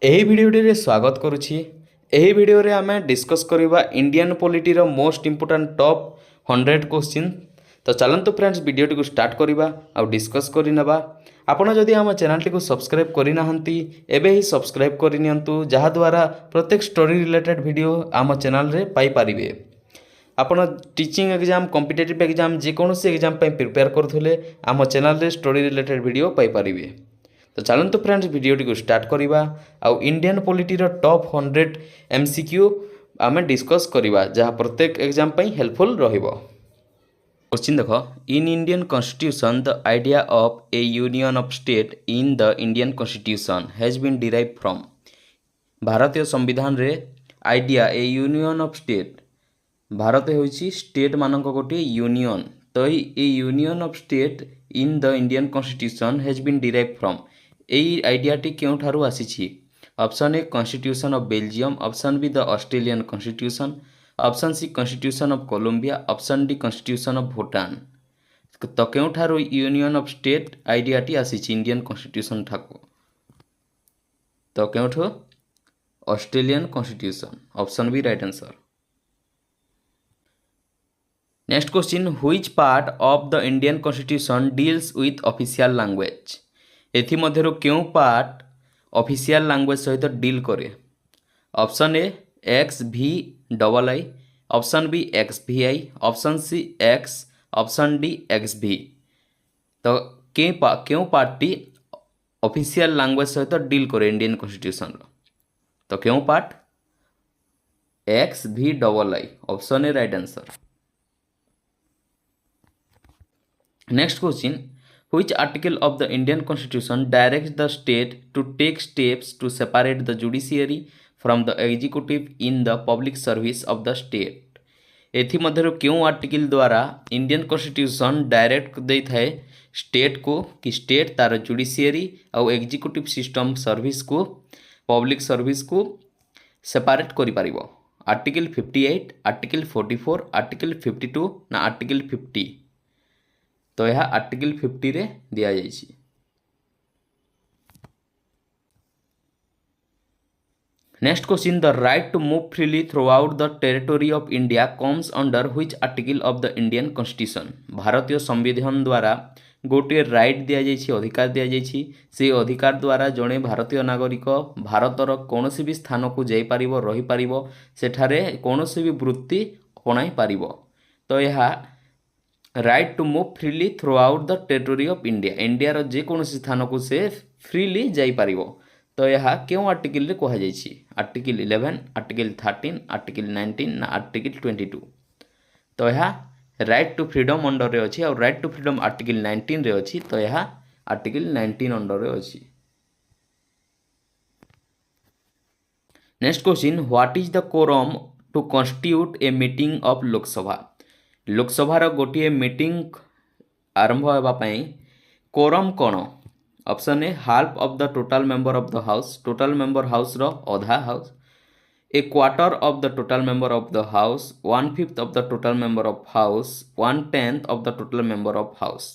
ଏହି ଭିଡ଼ିଓଟିରେ ସ୍ୱାଗତ କରୁଛି। ଏହି ଭିଡ଼ିଓରେ ଆମେ ଡିସ୍କସ୍ କରିବା ଇଣ୍ଡିଆନ୍ ପଲିଟିର ମୋଷ୍ଟ ଇମ୍ପୋର୍ଟାଣ୍ଟ ଟପ୍ 100 क्वेश्चन। तो चलतु फ्रेंड्स वीडियोटी को स्टार्ट करवा आउ डिस्कस करनेबा। आपण जदि आम चैनल टी सब्सक्राइब करना एबे ही सब्सक्राइब करनियंतु जहाद्वारा प्रत्येक स्टोरी रिलेटेड वीडियो आम चैनल रे पाई पारिबे। आपण टीचिंग एग्जाम कॉम्पिटिटिव एग्जाम जेकोसी एग्जाम प्रिपेयर करुले आम चैनल रे स्टोरी रिलेटेड वीडियो पाई पारिबे। तो चलतु फ्रेंड्स वीडियोटी को स्टार्ट करवा आउ इंडियन पॉलिटीर टॉप 100 एमसीक्यू आम डिस्कस करवा जहाँ प्रत्येक एग्जाम हेल्पफुल रहिबो। क्वेश्चन देख, in Indian constitution the idea of a union of state in the Indian constitution has been derive from. भारतीय संविधान रे idea a union of state, Bharat होइछि स्टेट मानक गोटे यूनियन, तो ये union of state in the Indian constitution has been derive from यही आइडियाटी क्यों आसी। Option A constitution of Belgium, option B the Australian constitution, option C constitution of Colombia, option D constitution of Bhutan. तो क्यों union of state आइडियाटी आसी Indian constitution ठाकु, तो क्यों Australian constitution, option B right answer. Next question, which part of the Indian constitution deals with official language. एथि मध्यरु क्यों part official language सहित डील करे। Option A X V double I, option B X V I, option C X, option D X V. तो क्यों पार्टी official language सहित deal करे इंडियन कॉन्स्टिट्यूशन, तो क्यों part X V double I, option A right answer. Next question, which article of the Indian Constitution directs the state to take steps to separate the judiciary from the executive in the public service of the state। एथि मध्यरु क्यों article द्वारा Indian constitution direct दे थाए state को कि state तार judiciary आउ executive system service को पब्लिक सर्विस को सेपारेट करि पारिबो। आर्टिकल 58, आर्टिकल 44, आर्टिकल 52 ना आर्टिकल 50। तो यह आर्टिकल 50 रे दिया जाइछि। Next question, the right to move freely throughout the territory of India comes under which article of the Indian constitution. भारतीय संविधान द्वारा गोटे राइट दिया जाइछि, अधिकार दिया जाइछि, से अधिकार द्वारा जड़े भारतीय नागरिक भारतर कौन भी स्थान को जाई पारिबो, रही पारिबो, सेठारे कौन भी वृत्ति अपनाई पारिबो। तो यह right to move freely throughout the territory of India, India रो जेकोसी स्थान को से फ्रीली जाई पारिबो। तो यह क्यों आर्टिकल रे कहा जाइछि। आर्टिकल 11, आर्टिकल 13, आर्टिकल 19 ना आर्टिकल 22। तो यह राइट टू फ्रीडम अंडर रे अछि और राइट टू फ्रीडम आर्टिकल 19 रे अछि, तो यह आर्टिकल 19 अंडर रे अछि। Next question, what is the quorum to constitute a meeting of Lok Sabha. लोकसभार गोटे मीटिंग आरंभ होगापाई कोरम कौन। Option A half of the total member of the house, total member house रो अधा house, a quarter of the total member of the house, 1/5 of the total member of house, 1/10 of the total member of house.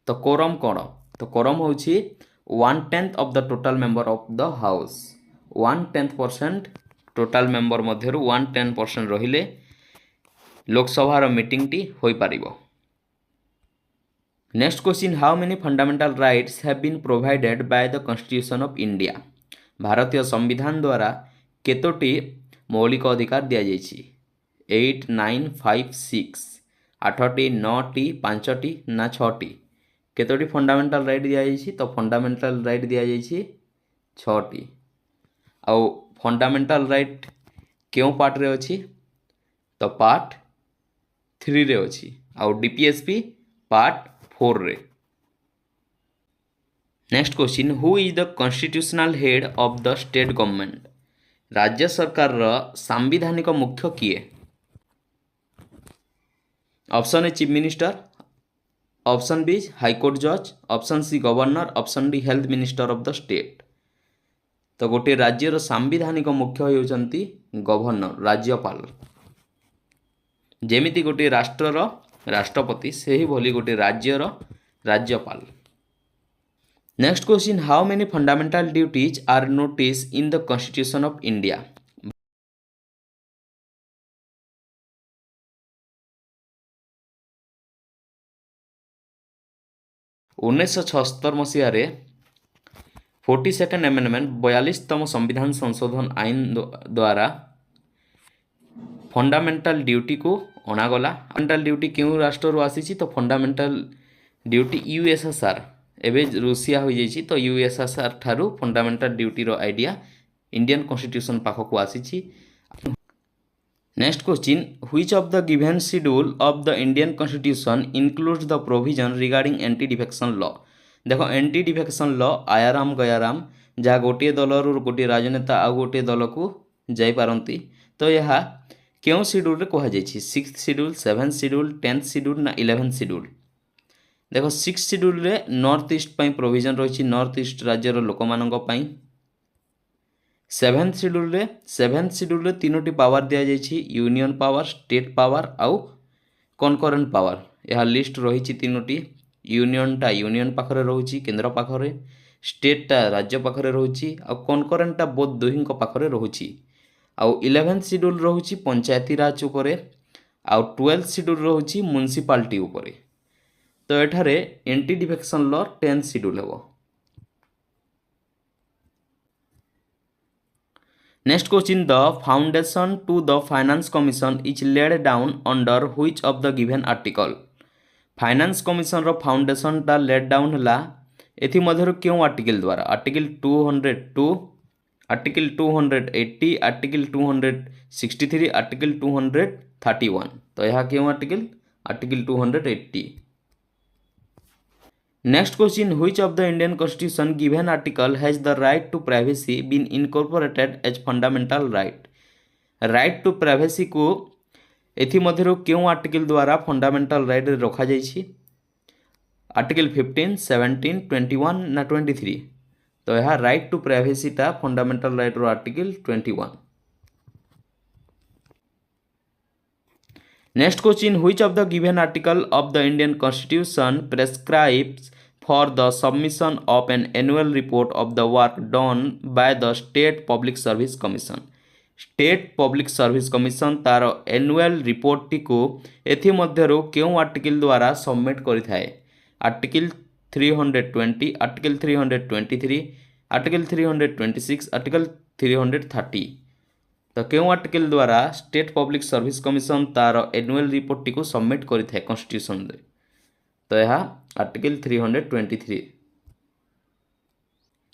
तो quorum कौन, तो quorum होछि 1/10 of the total member of the house. 1/10% total member मध्यरु 1/10% रहिले लोकसभार meeting टी होई पारिबो। Next question, how many fundamental rights have been provided by the constitution of India. भारतीय संविधान द्वारा केतोटी मौलिक अधिकार दिया जाइछि। 8, 9, 5, 6, 8टी, 9टी, 5टी ना 6टी। केतोटी फंडामेंटल राइट दिया जाइछि, तो फंडामेंटल राइट दिया जाइछि 6टी। आउ फंडामेंटल राइट क्यों पार्ट रे अछि, तो पार्ट 3 रे अछि आउ डीपीएसपी पार्ट 4 रे। Next question, who is the constitutional head of the state government. राज्य सरकार रा संवैधानिक मुख्य किए। Option A chief minister, option B high court जज, option C governor, option D health minister of the state. तो गोटे राज्यर संवैधानिक मुख्य होउचंती गवर्नर, राज्यपाल। जेमिति गोटे राष्ट्रर राष्ट्रपति से ही भली गोटे राज्यर राज्यपाल। Next question, how many fundamental duties are notice in the constitution of India. 1976 ମସିହାରେ 42nd ଆମେଣ୍ଡମେଣ୍ଟ 42ତମ ସମ୍ବିଧାନ ସଂଶୋଧନ ଆଇନ ଦ୍ୱାରା ଫଣ୍ଡାମେଣ୍ଟାଲ ଡ୍ୟୁଟିକୁ ଅଣାଗଲା। ଫଣ୍ଡାମେଣ୍ଟାଲ ଡ୍ୟୁଟି କେଉଁ ରାଷ୍ଟ୍ରରୁ ଆସିଛି? ତ ଫଣ୍ଡାମେଣ୍ଟାଲ ଡ୍ୟୁଟି ୟୁଏସ୍ଏସ୍ଆର୍, ଏବେ ରୁଷିଆ ହୋଇଯାଇଛି, ତ ୟୁଏସ୍ଏସ୍ଆର୍ ଠାରୁ ଫଣ୍ଡାମେଣ୍ଟାଲ ଡ୍ୟୁଟିର ଆଇଡ଼ିଆ ଇଣ୍ଡିଆନ୍ କନଷ୍ଟିଟ୍ୟୁସନ୍ ପାଖକୁ ଆସିଛି। Next question, which of the given schedule of the Indian constitution includes the provision regarding anti defection law. ଦେଖ, ଏଣ୍ଟି ଡିଫେକ୍ସନ୍ ଲ ଆୟାରାମ ଗୟାରାମ, ଯାହା ଗୋଟିଏ ଦଳରୁ ଗୋଟିଏ ରାଜନେତା ଆଉ ଗୋଟିଏ ଦଳକୁ ଯାଇପାରନ୍ତି। ତ ଏହା କେଉଁ ସିଡ୍ୟୁଲ୍ରେ କୁହାଯାଇଛି? 6th schedule, 7th schedule, 10th schedule ନା 11th ସିଡ୍ୟୁଲ୍? ଦେଖ, 6th ସିଡ୍ୟୁଲ୍ରେ ନର୍ଥ ଇଷ୍ଟ ପାଇଁ ପ୍ରୋଭିଜନ୍ ରହିଛି, ନର୍ଥ ଇଷ୍ଟ ରାଜ୍ୟର ଲୋକମାନଙ୍କ ପାଇଁ। 7th ସିଡ୍ୟୁଲ୍ରେ ତିନୋଟି ପାୱାର ଦିଆଯାଇଛି, ୟୁନିୟନ ପାୱାର, ଷ୍ଟେଟ୍ ପାୱାର ଆଉ କନକରେଣ୍ଟ ପାୱାର। ଏହା ଲିଷ୍ଟ ରହିଛି ତିନୋଟି। ୟୁନିୟନଟା ୟୁନିୟନ ପାଖରେ ରହୁଛି, କେନ୍ଦ୍ର ପାଖରେ। ଷ୍ଟେଟ୍ଟା ରାଜ୍ୟ ପାଖରେ ରହୁଛି, ଆଉ କନକରେଣ୍ଟଟା ବୋଥ ଦୁହିଁଙ୍କ ପାଖରେ ରହୁଛି। ଆଉ 11th ସିଡ୍ୟୁଲ୍ ରହୁଛି ପଞ୍ଚାୟତି ରାଜ ଉପରେ, ଆଉ 12th ସିଡ୍ୟୁଲ୍ ରହୁଛି ମ୍ୟୁନିସିପାଲିଟି ଉପରେ। ତ ଏଠାରେ ଏଣ୍ଟି ଡିଫେକ୍ସନ୍ ଲ 10th ସିଡ୍ୟୁଲ୍ ହେବ। Next question, the foundation to the finance commission is laid down under which of the given article? Finance commission रो फाउंडेशन टा लेट डाउन हला एथि मध्यरु क्यों आर्टिकल द्वारा? Article 202, article 280, article 263, article 231। तो यह क्यों article? Article 280। Next question, which of the Indian Constitution given article has the right to privacy been incorporated as fundamental right? Right to privacy को एथिमध्यरु क्यों आर्टिकल द्वारा फंडामेंटल राइट रखा जाइछि? Article 15, 17, 21 ना 23? तो यह राइट टू प्राइवेसी टा फंडामेंटल राइट रो article 21। Next question, which of the given article of the Indian Constitution prescribes for the submission of an annual report of the work done by the State Public Service Commission? State public service commission तार annual report टी को एथि मध्यरु केउ article द्वारा submit करिथाय? Article 320, article 323, article 326, article 330। तो केउ आर्टिकल द्वारा स्टेट पब्लिक सर्विस कमिशन तार एनुअल रिपोर्ट टी को सबमिट करिथाय कॉन्स्टिट्यूशन रे? तो यह article 323।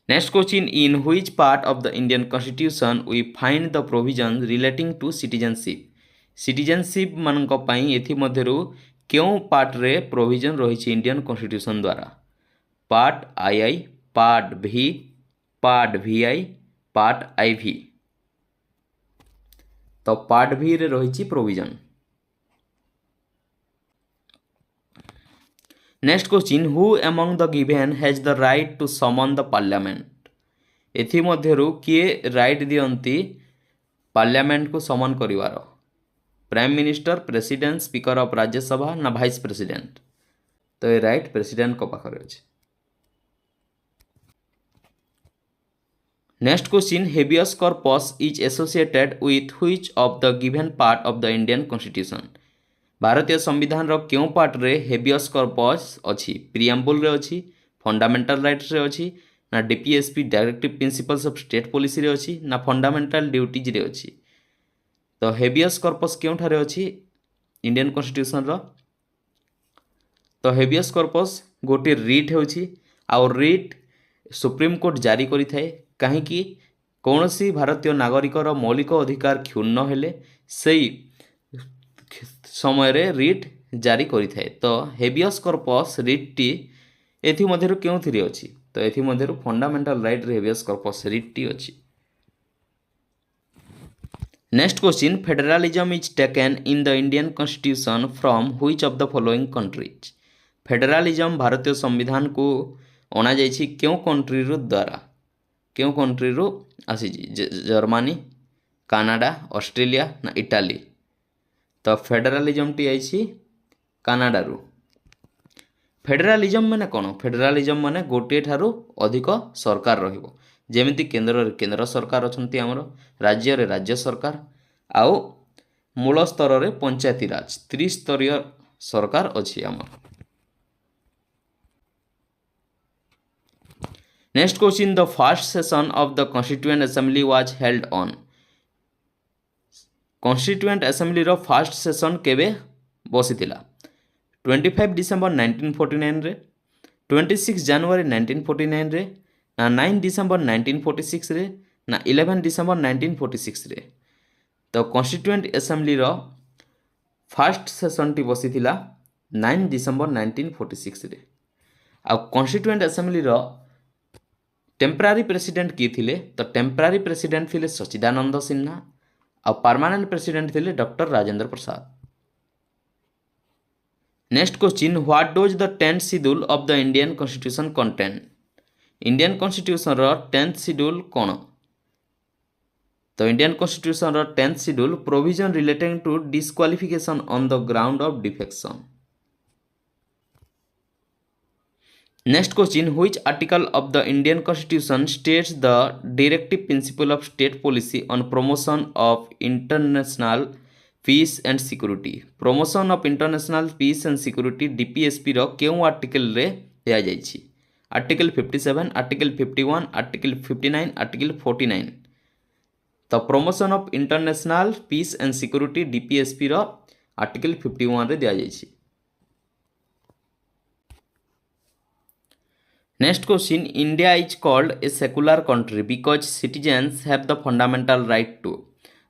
Next question, in which part of the Indian constitution we find the provision relating to citizenship? Citizenship मानक पई एथि मध्यरु केउ पार्ट रे प्रोविजन रहिछि इंडियन कॉन्स्टिट्यूशन द्वारा? Part I, part V, part VI, part IV. तो पार्ट भी रे रहिछि provision. Next question, who among the given has the right to summon the parliament? एथि मध्यरु किए राइट दियंती पार्लियामेंट को समन करिवार? Prime minister, president, speaker of Rajya Sabha ना वाइस प्रेसिडेंट? तो ये राइट प्रेसिडेंट को पाखरे अछि। Next question, habeas corpus is associated with which of the given part of the Indian constitution? भारतीय संविधान रो क्यों पार्ट रे हेबियस कॉर्पस अछि? प्रिएम्बल रे अछि, फंडामेंटल राइट्स रे अछि ना DPSP directive principles of state policy रे अछि ना फंडामेंटल ड्यूटीज रे अछि? तो हेबियस कॉर्पस क्यों ठारे अछि इंडियन कॉन्स्टिट्यूशन रो? तो हेबियस कॉर्पस गोटे रिट होछि, आ रिट सुप्रीम कोर्ट जारी करि थाए काहे कि कौनसी भारतीय नागरिकर मौलिक अधिकार क्षुण्ण हेले सेई समय रे रिट जारी करि थाए। तो हेबियस कॉर्पस रिट टी एथि मध्यरु केउ थिरि अछि? तो एथि मध्यरु फंडामेंटल राइट रे हेबियस कॉर्पस रिट टी अछि। Next question, federalism is taken in the Indian constitution from which of the following countries? Federalism भारतीय संविधान को अना जाइछि केउ कंट्री रो द्वारा? केउ कंट्री रो आसी? जर्मनी, कनाडा, ऑस्ट्रेलिया ना इटाली? तो फेडरलिज्म टी आइछि कनाडा रो। फेडeraलिज्म माने कौन? फेडeraलिज्म माने गोटे ठारू अधिक सरकार रहिबो। जेमिति केंद्र रे केंद्र सरकार अछंती हमर, राज्य रे राज्य सरकार, आउ मूल स्तर रे पंचायती राज, त्रिस्तरीय सरकार अछि हमर। Next question, the first session of the constituent assembly was held on. Constituent assembly रो फर्स्ट सेशन केबे बसितिला? 25 डिसेंबर 1949 रे, 26 जनवरी 1949 रे, ना 9 डिसेंबर 1946 रे, ना 11 डिसेंबर 1946 रे। तो कॉन्स्टिट्यूएंट असेंबली रो फर्स्ट सेशन टी बसितिला 9 डिसेंबर 1946 रे। आ कॉन्स्टिट्यूएंट असेंबली रो टेम्परारी प्रेसिडेंट किए थिले? तो टेम्परारी प्रेसिडेंट थिले सच्चिदानंद सिन्हा, और परमानेंट प्रेसिडेंट थिले doctor Rajendra Prasad. Next question, what does the 10th schedule of the Indian constitution contain? Indian constitution रो 10th शेड्यूल कौन? तो इंडियन कॉन्स्टिट्यूशन रो 10th schedule provision relating to disqualification on the ground of defection. Next question, which article of the Indian constitution states the directive principle of state policy on promotion of international peace and security? Promotion of international peace and security DPSP रो केउ article रे दिया जाइछि? Article 57, article 51, article 59, article 49। तो promotion of international peace and security DPSP रो article 51 रे दिया जाइछि। Next question, India is called a secular country because citizens have the fundamental right to.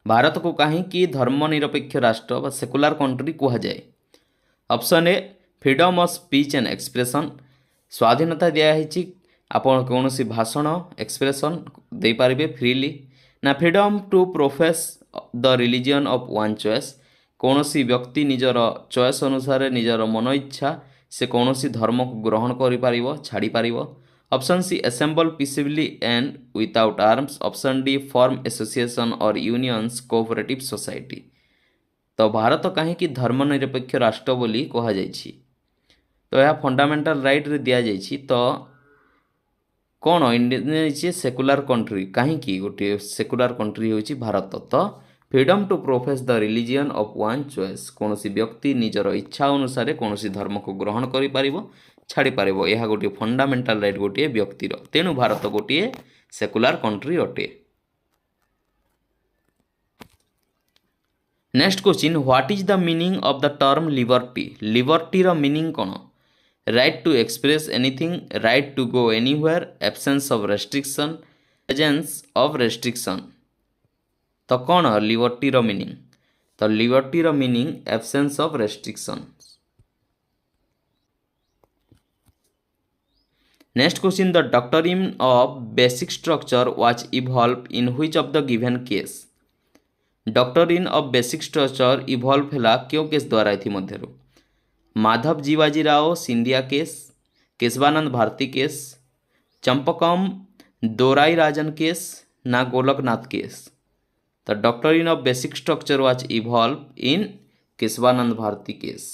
Bharat को कहीं धर्मनिरपेक्ष राष्ट्र बा सेकुलर कंट्री कह जाए? Option A, freedom of speech and expression, स्वाधीनता दिखाई आपण कौन भाषण एक्सप्रेशन दे पारे फ्रीली, ना freedom to profess the religion of one choice, कौन व्यक्ति निजर चॉइस अनुसार निजर मन इच्छा से कौन धर्म को ग्रहण कर छाड़ी पार। Option C, assemble peacefully and without arms. Option D, form association और यूनियंस कोऑपरेटिव सोसाइटी। तो भारत कहीं धर्मनिरपेक्ष राष्ट्र बोली कह जाइछि? तो यह फंडामेंटल राइट रे दिया जाइछि। तो कौन इंडिया सेकुलर कंट्री कहीं गोटे सेकुलर कंट्री होछि भारत? तो freedom to profess the religion of one choice, कौन व्यक्ति निजर इच्छा अनुसार कौन धर्म को ग्रहण कर छाड़ी पार, यह गोटे फंडामेंटल राइट गोटे व्यक्तिर। तेणु भारत गोटे सेकुलर कंट्री अटे। Next question, what is the meaning of the term liberty? Liberty रो मीनिंग कौन? Right to express anything, right to go anywhere, absence of restriction, presence of restriction. तो कौन लिबर्टी रो मीनिंग? तो लिबर्टी रो meaning absence of restriction. Next question, the doctrine of basic structure was evolve in which of the given case? Doctrine of basic structure evolve हैला क्यों case द्वारा थी मध्यरु? Madhav Jivaji Rao Scindia case, Kesavananda Bharati case, Champakam Dorairajan case, ना Golaknath case. तो doctrine of basic structure was evolve in Kesavananda Bharati case.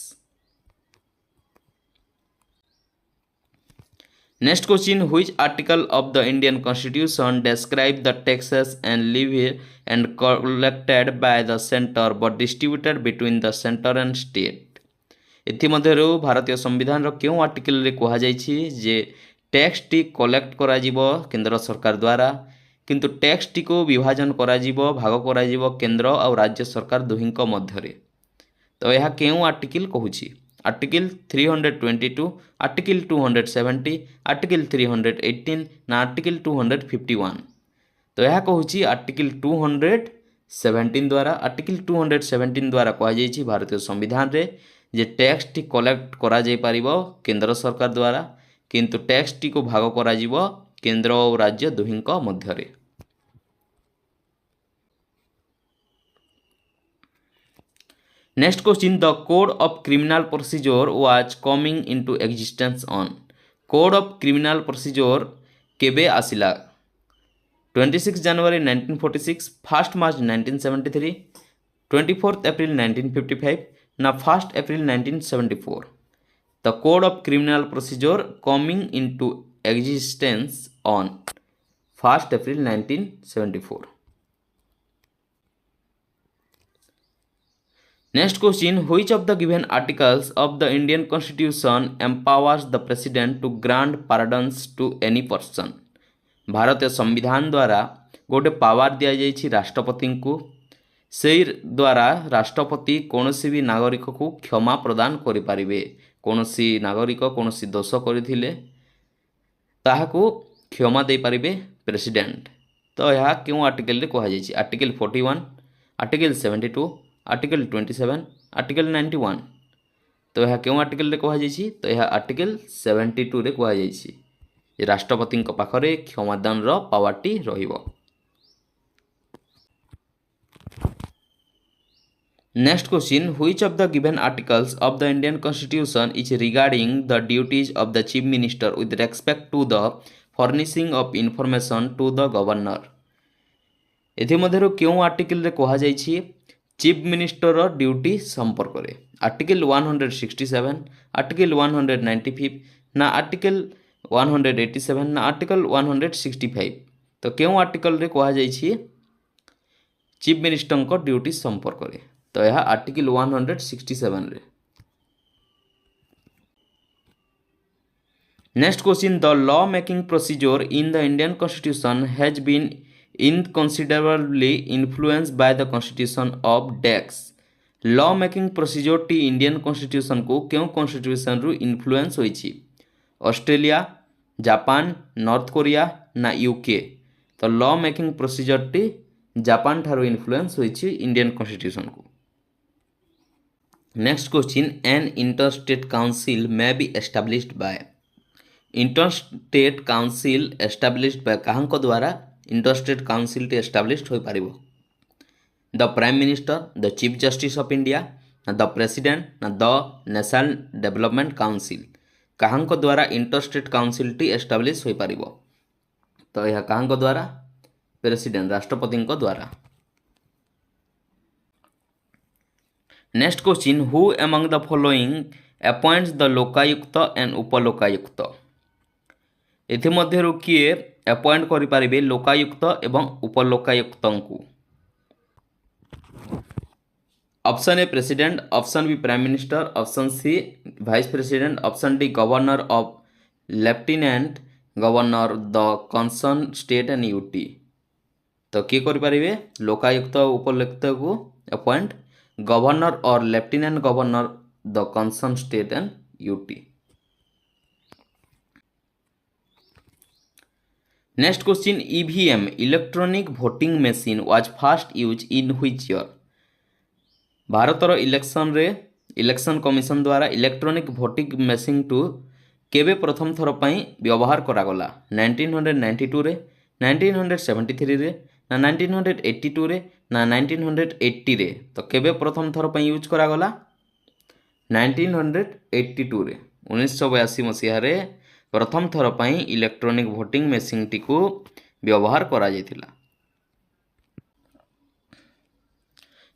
Next question, which article of the Indian constitution describe the taxes and levy and collected by the centre but distributed between the centre and state? इतिमध्यरु भारतीय संविधान रो क्यों article रे कहा जाइछि जे tax T collect करा जिवो केंद्र सरकार द्वारा, किंतु टैक्स टी को विभाजन करा जिवो भाग करा जिवो केंद्र और राज्य सरकार दुहिंक मध्यरे। तो यह क्यों आर्टिकल कहूछि? आर्टिकल 322, आर्टिकल 270, आर्टिकल 318 ना आर्टिकल 251। तो यह कहूछि आर्टिकल 217 द्वारा। आर्टिकल 217 द्वारा कह जाइछि भारतीय संविधान रे जे टैक्स टी कलेक्ट करा जाय पारिबो केंद्र सरकार द्वारा, किंतु टैक्स टी को भाग करा जिवो केंद्र और राज्य दुहिंक मध्यरे। Next question, the code of criminal procedure was coming into existence on? Code of criminal procedure केबे आसिला? 26 जनवरी 1946, 1 मार्च 1973, 24 एप्रिल 1955 ना 1 April 1974। The code of criminal procedure coming into existence on 1 April 1974. Next question, which of the given articles of the Indian Constitution empowers the President to grant pardons to any person? भारतीय संविधान द्वारा गोटे power दि जाइछि राष्ट्रपति को, से द्वारा राष्ट्रपति कौनसी भी नागरिक को क्षमा प्रदान करिपारिबे। कौनसी नागरिक कौनसी दोष करथिले ताहाको क्षमा दे पारिबे प्रेसिडेंट। तो यह क्यों आर्टिकल रे कहा जाइछि? Article 41, article 72, article 27, article 91। तो यह क्यों आर्टिकल रे कहा जाइछि? तो यह आर्टिकल 72 रे कहा जाइछि जे राष्ट्रपति पाखरे क्षमादान रो पावरटी रहिबो। Next question, which of the given articles of the Indian constitution is regarding the duties of the chief minister with respect to the furnishing of information to the governor? एमध्य क्यों आर्टिकल रे कहा जाइछि चीफ मिनिस्टर ड्यूटी संपर्क में? Article 167, article 195 ना article 187 ना article 165। तो क्यों आर्टिकल रे कहा जाइछि चीफ मिनिस्टर को ड्यूटी संपर्क में? तो यह आर्टिकल 167 रे। Next question, the law making procedure in the Indian constitution has been inconsiderably influenced by the constitution of decks. Law making procedure टी इंडियन कॉन्स्टिट्यूशन को क्यों कॉन्स्टिट्यूशन रु इन्फ्लुएंस होइछि? ऑस्ट्रेलिया, जापान, नॉर्थ कोरिया ना UK? तो law making procedure टी Japan ठारो influence होइछि इंडियन कॉन्स्टिट्यूशन को। Next question, an interstate council may be established by? Interstate council established by काहंक द्वारा इंटरस्टेट काउंसिल टी एस्टाब्लिश्ड हो पारिबो? The prime minister, the chief justice of India ना the president ना the national development council? काहंक द्वारा interstate council T establish हो पारिबो? तो यह काहंक द्वारा? प्रेसिडेंट, राष्ट्रपति द्वारा। Next question, who among the following appoints the Lokayukta and Upalokayukta? एथिमध्यरु किए अपॉइंट करि पारिबे लोकायुक्त एवं उपलोकायुक्त को? Option A president, option B prime minister, option C vice president, option D governor of lieutenant governor the concern state and UT. तो किए करि पारिबे लोकायुक्त और उपलोकायुक्त को अपॉइंट? गवर्नर और lieutenant governor the concern state and UT. Next question, EVM electronic voting machine was first use in which year? भारतर election commission द्वारा electronic voting machine टू केबे प्रथम थर पई व्यवहार करागला? 1992 रे, 1973 रे ना 1982 रे ना 1980 रे? तो केबे प्रथम थर पई यूज करागला? 1982 रे, 1982 मसीहा रे प्रथम थर पई इलेक्ट्रॉनिक वोटिंग मशीन टी को व्यवहार करा जायतिला।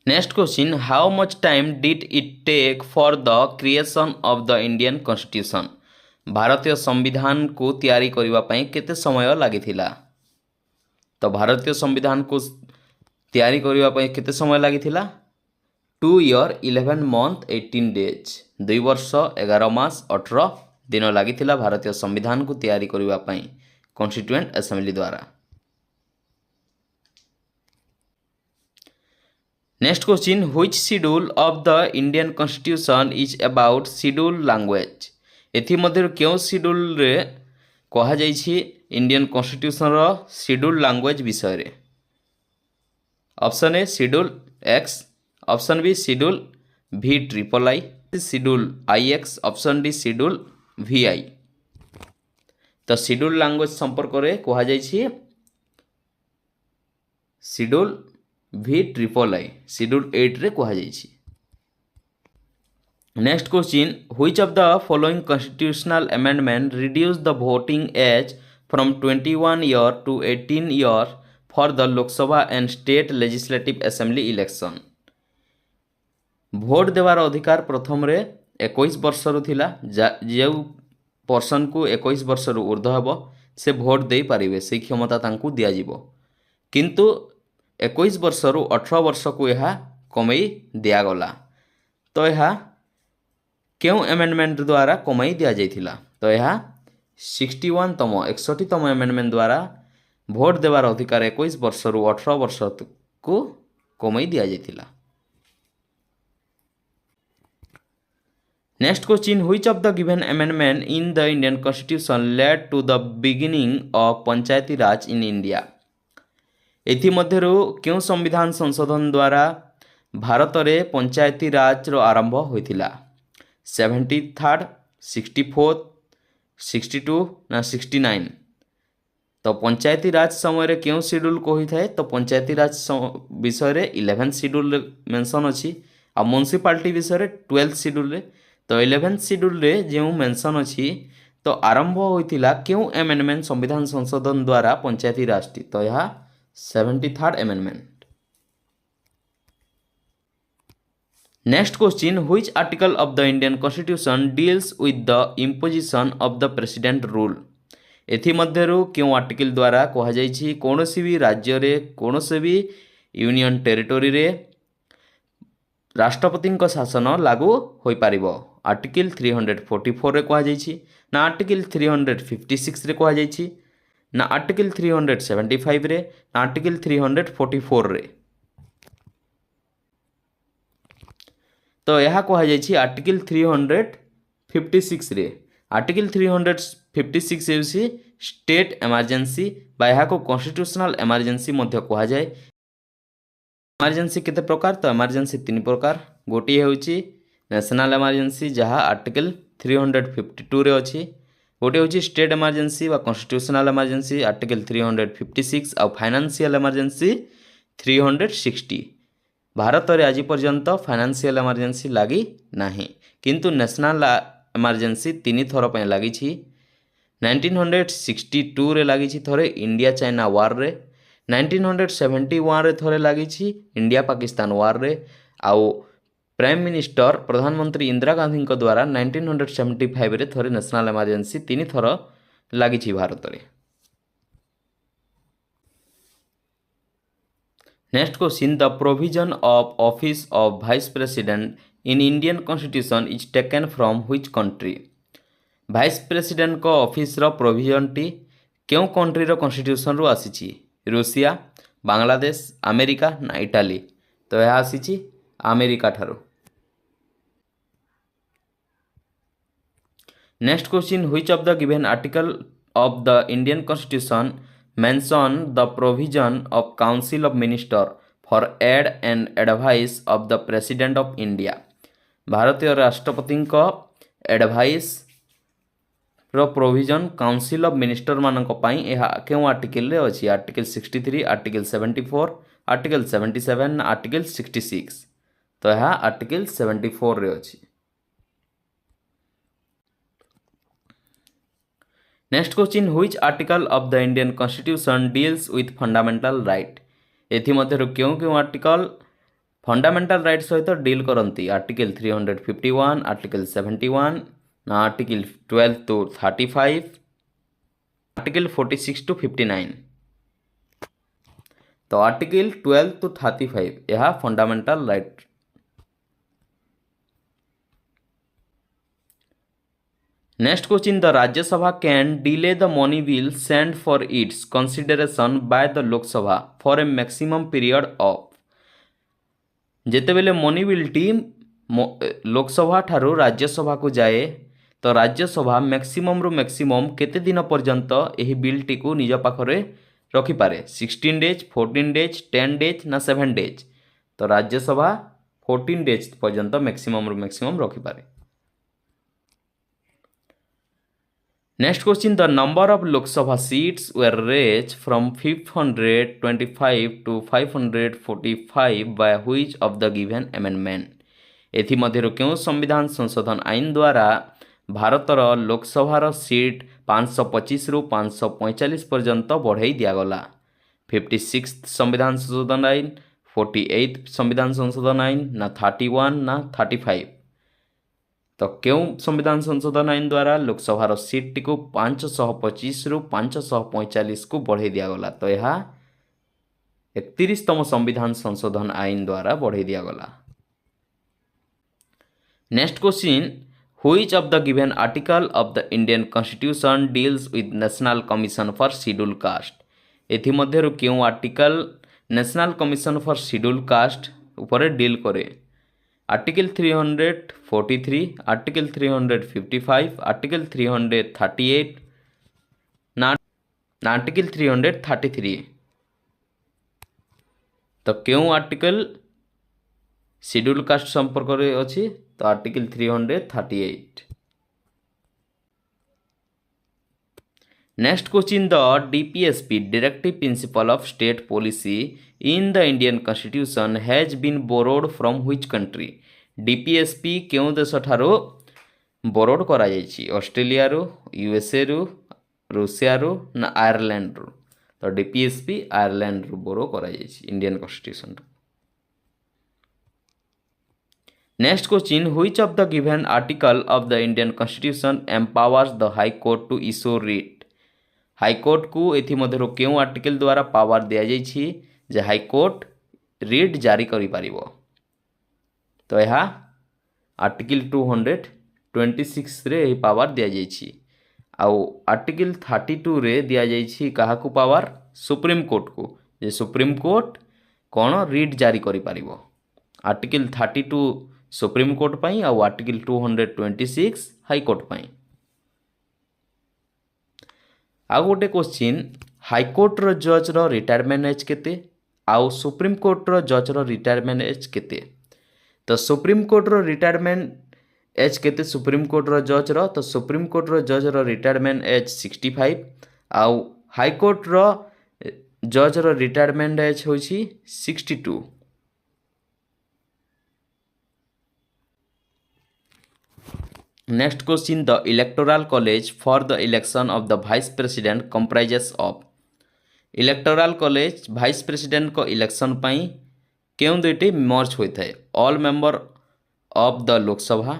Next question, how much time did it take for the creation of the Indian constitution? भारतीय संविधान को तैयारी करिवा पई केते समय लागिथिला? तो भारतीय संविधान को तैयारी करिवा पई केते समय लागिथिला? 2 year 11 month 18 days, 2 वर्ष 11 मास 18 दिन लागिथिला भारतीय संविधान को तैयारी करिवा पई कॉन्स्टिट्यूएंट असेंबली द्वारा। Next question, which schedule of the Indian constitution is about schedule language? एथिमध्य क्यों शेड्यूल रे कहा जाइछि इंडियन कॉन्स्टिट्यूशन रो शेड्यूल लैंग्वेज विषय रे? Option A schedule X, option B schedule VIII, schedule IX, option D schedule VI। तो schedule language संपर्क रे कहा जाइछि शेड्यूल VIII, शेड्यूल 8 रे कहा जाइछि। Next question, which of the following constitutional amendment reduce the voting age from 21 year to 18 year for the Lok Sabha and state legislative assembly election? भोट देवार अधिकार प्रथम रे 21 वर्षर थिला जो पर्सन को 21 वर्षर ऊर्ध्व हेब से भोट दे पारिबे से क्षमता तांकु दिया जिवो किंतु 21 वर्षर 18 वर्ष को यह कमई दिगला तो यह क्यों एमेंडमेंट द्वारा कमई दि जाइथिला तो यह 61तम 61तम एमेंडमेंट द्वारा भोट देवार अधिकार 21 वर्षर 18 वर्ष को कमई दि जाइथिला। Next question which of the given amendment in the Indian constitution led to the beginning of Panchayati Raj in India एथिमध्यरु क्यों संविधान संशोधन द्वारा भारत रे पंचायती राज रो आरंभ होइथिला 73rd 64th 62 ना 69 तो पंचायती राज समय रे क्यों शेड्यूल कही थाए तो पंचायती राज विषय रे 11th शेड्यूल मेंशन अछि आ म्युनिसिपालिटी विषय रे 12th शेड्यूल रे तो 11th शेड्यूल रे जो मेंशन अछि तो आरंभ होइथिला क्यों अमेंडमेंट संविधान संशोधन द्वारा पंचायती राज टी तो यह 73rd amendment. Next question which article of the Indian constitution deals with the imposition of the president rule एथिमध्यरु क्यों आर्टिकल द्वारा कहा जाइछि कोनोसी भी राज्य रे कोनोसी भी यूनियन टेरिटोरी रे राष्ट्रपति शासन लागू होई पारिबो आर्टिकल 344 रे कहा जाइछि ना आर्टिकल 356 रे कहा जाइछि ना आर्टिकल 375 रे ना आर्टिकल 344 रे तो यह कहा जाइछि आर्टिकल 356 रे आर्टिकल 356 हेउछि स्टेट इमरजेंसी बा यह को कॉन्स्टिट्यूशनल इमरजेंसी मध्य कहा जाए। इमरजेंसी केते प्रकार तो इमरजेंसी तीन प्रकार गोटी हेउछि नेशनल इमरजेंसी जहाँ आर्टिकल 352 रे अछि गोटे होछि स्टेट इमरजेंसी बा कॉन्स्टिट्यूशनल इमरजेंसी आर्टिकल 356 आ फाइनेंशियल इमरजेंसी 360 भारत रे आज पर्यंत फाइनेंशियल इमरजेंसी लगी नाही किंतु नेशनल इमरजेंसी तीन थर पे लगी 1962 रे लगी थरे इंडिया चाइना वार रे 1971 रे थरे लगी इंडिया पाकिस्तान वार रे आउ प्राइम मिनिस्टर प्रधानमंत्री इंदिरा गांधी द्वारा 1975 रे थरे नेशनल इमरजेंसी तीन थर लगी भारत रे। Next question the provision of office of vice president in Indian constitution is taken from which country vice president को ऑफिस रो प्रोविजन टी क्यों कंट्री रो कॉन्स्टिट्यूशन रो आसीची रूसिया बांग्लादेश अमेरिका ना इटाली तो यह आसीची अमेरिका ठारो। Next question which of the given article of the Indian constitution mention the provision of council of minister for aid and advice of the president of India भारतीय राष्ट्रपति को advice रो provision council of minister मानक पई एहा केउ article रे अछि आर्टिकल 63 आर्टिकल 74 आर्टिकल 77 आर्टिकल 66 तो यह आर्टिकल 74 रे अछि। Next question which article of the Indian constitution deals with fundamental right एथिमध्यरु क्यों क्यों आर्टिकल फंडामेंटल राइट सहित डील करती आर्टिकल 351 आर्टिकल 71 ना आर्टिकल 12 to 35 आर्टिकल 46 to 59 तो आर्टिकल 12 to 35 यह fundamental right. Next question the Rajya Sabha can delay the money bill send for its consideration by the Lok Sabha for a maximum period of जेतेबेले money bill टी लोकसभा ठारू राज्यसभा को जाए तो Rajya Sabha maximum रु मैक्सिमम केते दिन पर्यंत एही बिल टी को निज पाखरे रखि पारे 16 डेज 14 डेज 10 डेज ना 7 डेज तो राज्यसभा 14 डेज पर्यंत मैक्सिमम रु मैक्सिमम रखि पारे। Next question the number of Lok Sabha seats were raised from 525 to 545 by which of the given amendment एथिमध्यरु क्यों संविधान संशोधन आईन द्वारा भारतर लोकसभार सीट 525 रु 545 पर्यंत बढ़ाई दिगला 56 संविधान संशोधन आईन 48 संविधान संशोधन आईन ना 31 ना 35 तो क्यों संविधान संशोधन आईन द्वारा लोकसभार सीट टी को 525 रु 545 को बढ़ाई दिगला। तो यह 31तम संविधान संशोधन आईन द्वारा बढ़ाई दिगला। Next question, which of the given article of the Indian constitution deals with national commission for schedule caste. एथि मध्यरु क्यों article national commission for schedule caste ऊपर डील करे? आर्टिकल 343, आर्टिकल 355, आर्टिकल 338 ना आर्टिकल 333। तो क्यों आर्टिकल शेड्यूल कास्ट संपर्क में अच्छी? तो article 338। Next question, the DPSP directive principle of state policy in the Indian constitution has been borrowed from which country? DPSP क्यों देश ठारो बोरोड करा जायछि? ऑस्ट्रेलिया रु, यूएसए रु, रूसिया रु ना आयरलैंड रु? तो डीपीएसपी आयरलैंड रु बोरो करा जायछि Indian constitution. Next question, which of the given article of the Indian constitution empowers the high court to issue writ? High court को एथि मध्यरु क्यों आर्टिकल द्वारा पावर दिया जायछि जे हाईकोर्ट रिट जारी करि पारिबो? तो यह आर्टिकल 226 रे एही पावर दिया जायछि। आउ आर्टिकल 32 रे दिया जायछि काहाकू पावर? सुप्रीम कोर्ट को, जे सुप्रीम कोर्ट कौन रिट जारी करि पारिबो। आर्टिकल 32 सुप्रीम कोर्ट पई आउ आर्टिकल 226 हाईकोर्ट पई। आउ गोटे क्वेश्चन, हाईकोर्ट रो जज रो रिटायरमेंट एज केते आउ सुप्रीम कोर्ट रो जज रो रिटायरमेंट एज केते? तो सुप्रीम कोर्ट रो रिटायरमेंट एज केते सुप्रीम कोर्ट रो जज रो? तो सुप्रीम कोर्ट रो जज रो रिटायरमेंट एज 65 आउ हाईकोर्ट रो जज रो रिटायरमेंट एज होछि 62। Next question, the electoral college for the election of the vice president comprises of? Electoral college vice president को election पाई क्यों दुईटी मर्ज होता है? All member of the Lok Sabha,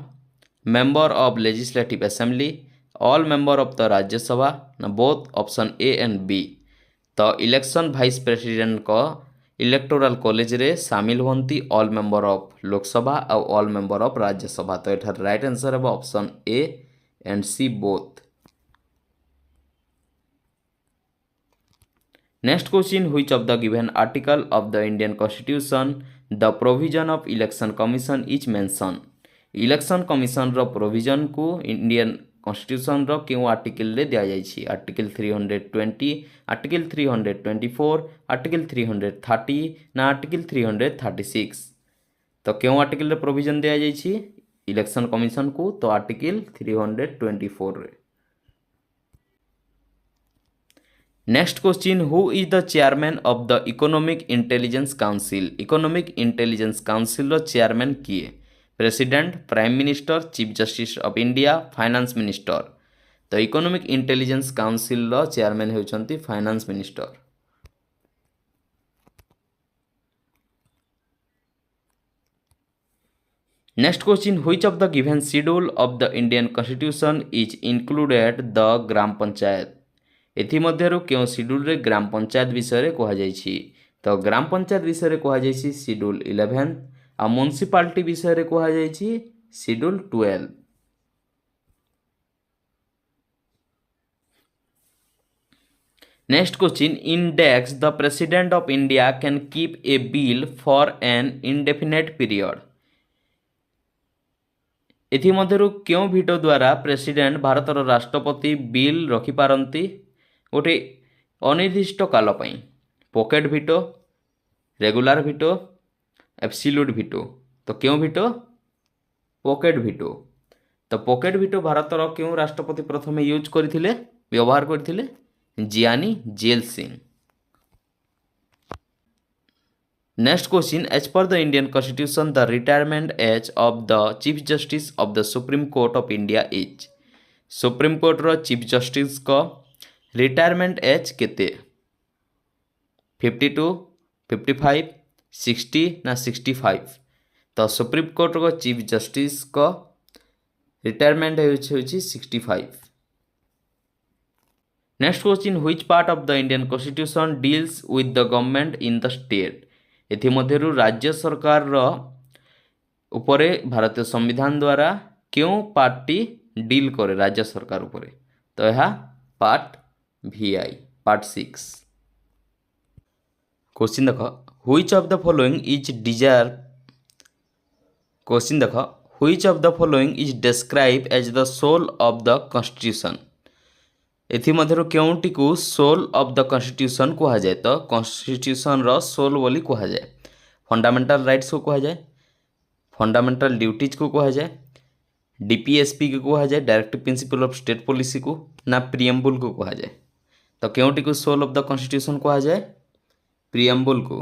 member of legislative assembly, all member of the Rajya Sabha ना both? Option A and B. तो election vice president को electoral college रे शामिल होती ऑल मेंबर ऑफ लोकसभा और ऑल मेंबर ऑफ राज्यसभा। तो एठार राइट आंसर है option A and C both. Next question, which of the given article of the Indian constitution the provision of election commission is mention? Election commission रो provision को Indian constitution रो क्यों article रे दिया जायछि? Article 320, article 324, article 330 ना article 336? तो क्यों article रे प्रोविजन दिया जायछि इलेक्शन कमिशन को? तो आर्टिकल 324 रे। Next question, who is the chairman of the economic intelligence council? Economic intelligence council रो चेयरमैन किए? President, prime minister, chief justice of India, finance minister? तो इकोनॉमिक इंटेलिजेंस काउंसिल रो chairman होउछंती finance minister. Next question, which of the given schedule of the Indian constitution is included the gram panchayat? एथि मध्यरु क्यों schedule रे ग्राम पंचायत विषय रे कहा जायछि? तो ग्राम पंचायत विषय रे कहा जायछि शेड्यूल 11 आ म्युनिसिपालिटी विषय रे कहा जायछि schedule 12। Next question, index the president of India can keep a bill for an indefinite period? एथि मध्यरु क्यों भिटो द्वारा प्रेसिडेंट भारतर राष्ट्रपति बिल रखिपारती गोटे अनिर्दिष्ट काल पई? Pocket veto, regular veto, absolute veto? तो क्यों भिटो? Pocket veto. तो पॉकेट भिटो भारतर क्यों राष्ट्रपति प्रथम यूज करथिले, व्यवहार करथिले? Giani Zail Singh. Next question, as per the Indian constitution the retirement age of the chief justice of the supreme court of India is? Supreme court रो चीफ जस्टिस को रिटायरमेंट एज केते? 52, 55, 60 ना 65? तो सुप्रीम कोर्ट रो चीफ जस्टिस को retirement होछि 65। Next question, which part of the Indian constitution deals with the government in the state. एथिमध्यरु राज्य सरकार रो उपरे भारतीय संविधान द्वारा क्यों पार्टी डील करे राज्य सरकार उपरे, तो यह पार्ट VI पार्ट 6। क्वेश्चन देख, which of the following is desire. Question देख, which of the following is describe as the soul of the constitution. एथिमध्यरु केउंटी को सोल ऑफ द कॉन्स्टिट्यूशन कहा जाए, तो कॉन्स्टिट्यूशन रो सोल बोली कहा जाए। फंडामेंटल राइट्स को कहा जाए, फंडामेंटल ड्यूटीज को कहा जाए, DPSP को कहा जाए, directive principle of state policy को, ना प्रियम्बुल को कहा जाए। तो केउंटी को सोल ऑफ द कॉन्स्टिट्यूशन कहा जाए, प्रियम्बुल को।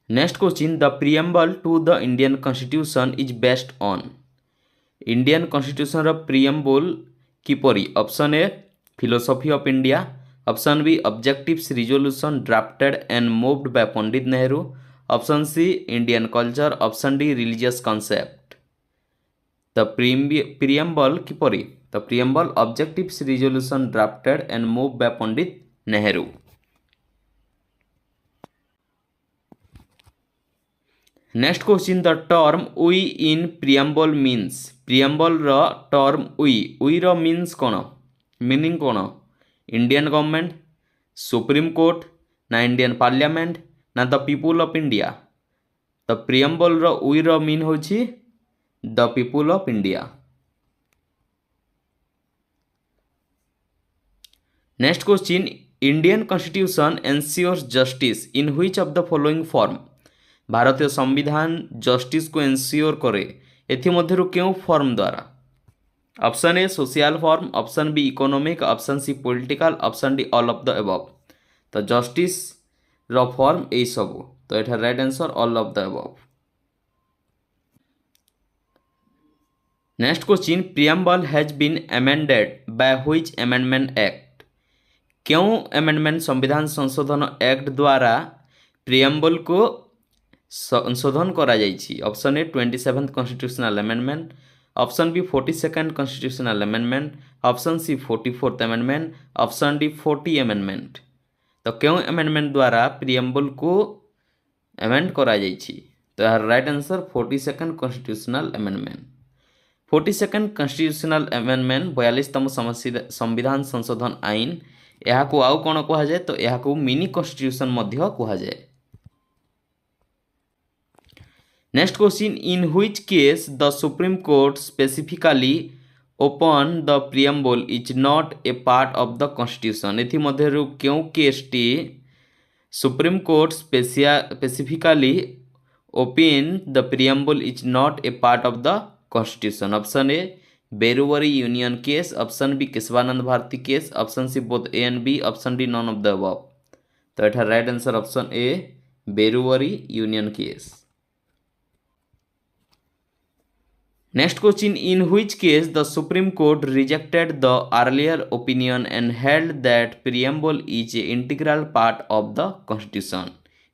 Next question, the preamble to the Indian constitution is based on. Indian constitution रो प्रियम्बुल किपरि। Option A philosophy of India, option B objectives resolution drafted and moved by Pandit Nehru, option C Indian culture, option D religious concept. The preamble किपरि, the preamble objectives resolution drafted and moved by Pandit Nehru. Next question, the term we in preamble means. Preamble रो term we रो means कोन, meaning कोन। Indian government, supreme court, ना Indian parliament, ना the people of India. The preamble रो we रो mean होछि the people of India. Next question, Indian constitution ensures justice in which of the following form. भारतीय संविधान justice को ensure करे एथिमध्यरु केउ फॉर्म द्वारा। Option A social form, option B economic, option C political, option D all of the above. तो justice रो form ए सब, तो एटा right answer all of the above. Next question, preamble has been amended by which amendment act. क्यों amendment संविधान संशोधन act द्वारा प्रियम्बल को संशोधन करा जाइछि। Option A 27th constitutional amendment, option B 42nd constitutional amendment, option C 44th amendment, option D 40 amendment. तो क्यों अमेंडमेंट द्वारा प्रियम्बल को अमेंड करा जाइछि, तो यार right answer 42nd constitutional amendment. 42nd constitutional amendment 42तम संविधान संशोधन आईन, यह को आउ कौन कहा जाए, तो यह को मिनी कॉन्स्टिट्यूशन मध्य कहा जाए। Next question, in which case the supreme court specifically open the preamble is not a part of the constitution. एथि मध्यरु क्यों केस टी supreme court specifically open the preamble is not a part of the constitution. Option A Berubari union case, option B Kesavananda Bharati case, option C both A and B, option D none of the above. तो एटा right answer option A Berubari union case. Next question, in which case the supreme court rejected the earlier opinion and held that preamble is a integral part of the constitution.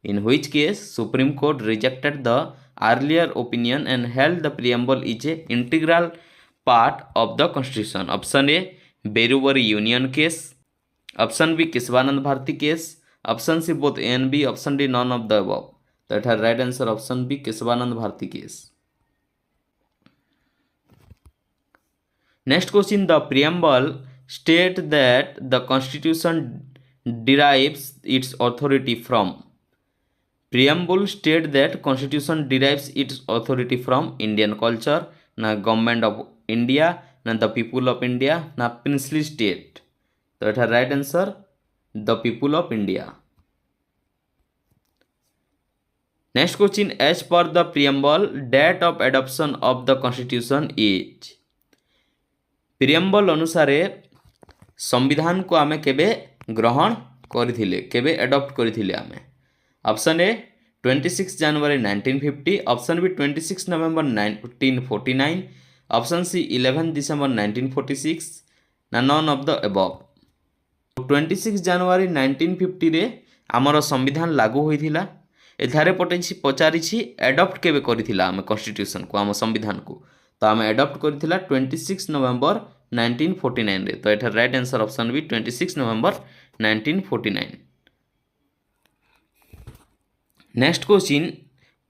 In which case supreme court rejected the earlier opinion and held the preamble is a integral part of the constitution. Option A Berubari union case, option B Kesavananda Bharati case, option C both A and B, option D none of the above. तो एटा right answer option B Kesavananda Bharati case. Next question, the preamble state that the constitution derives its authority from। Preamble state that constitution derives its authority from Indian culture, ना government of India, ना the people of India, ना princely state। तो एटा right answer the people of India। Next question, as per the preamble date of adoption of the constitution is. Preamble अनुसार संविधान को आमे केबे ग्रहण करथिले, केबे एडॉप्ट करथिले आमे। Option A 26 January 1950, option B 26 November 1949, option C 11 December 1946, ना नॉन ऑफ द अबव। 26 जनवरी 1950 रे आमर संविधान लागू होइथिला, एथारे पचारि एडप्ट केबे करिथिला आमे कॉन्स्टिट्यूशन को आम संविधान को तो आम एडप्ट करिथिला 26 नवेम्बर 1949 रे तो एठार right answer option B 26 November 1949। Next question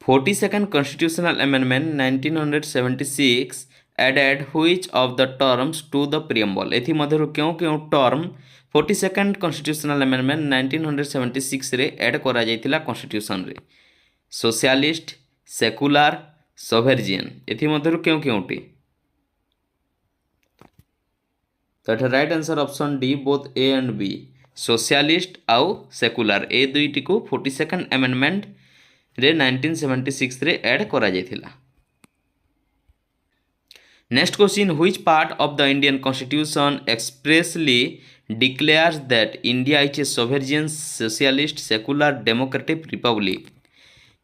42nd constitutional amendment 1976 added which of the terms to the preamble एथि मध्यरु क्यों क्यों टर्म 42nd कॉन्स्टिट्यूशनल अमेंडमेंट 1976 रे ऐड करा जायतिला कॉन्स्टिट्यूशन रे सोशलिस्ट सेकुलर सोवेरियन एथि मध्यरु क्यों क्योंटी तो एटा right answer option D both A and B socialist आउ सेकुलर ए दुईटी को 42nd अमेंडमेंट रे 1976 रे ऐड करा जायतिला। Next question which part of the Indian constitution expressly declares that India is a sovereign socialist secular democratic republic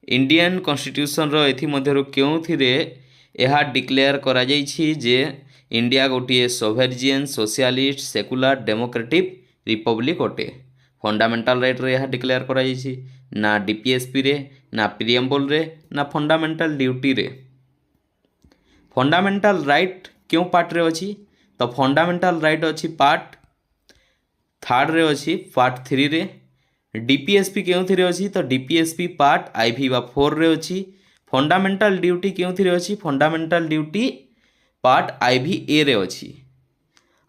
Indian constitution रो एथि मध्यरु क्योंथिरे यह डिक्लेयर करा जायछि जे इंडिया गोटे sovereign socialist secular democratic Republic अटे फंडामेंटल राइट रे यह डिक्लेयर करा जायछि ना डीपीएसपी रे ना प्रियम्बल रे ना फंडामेंटल ड्यूटी रे। फंडामेंटल राइट क्यों पार्ट रे अछि तो फंडामेंटल राइट अछि पार्ट 3 रे अछि पार्ट 3 रे डीपीएसपी क्यों थी अच्छी तो डीपीएसपी पार्ट आईवी बा 4 रे अच्छी फंडामेंटल ड्यूटी क्यों थी अच्छी fundamental duty part IV A रे अच्छी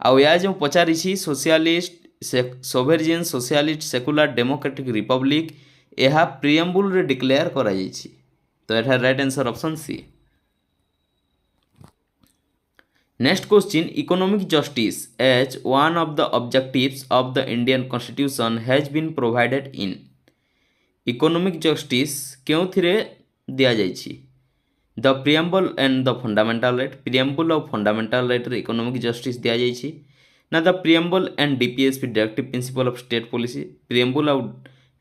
आउ या जो पचारि socialist sovereign socialist secular democratic republic यह प्रियम्बल रे डिक्लेयर करा जायछि तो एटा right answer option C. Next question economic justice as one of the objectives of the Indian constitution has been provided in economic justice क्यों थिरे दिया जायछि the preamble and the fundamental right preamble और fundamental right रे economic justice दिया जायछि ना the preamble and DPSP directive principle of state policy preamble और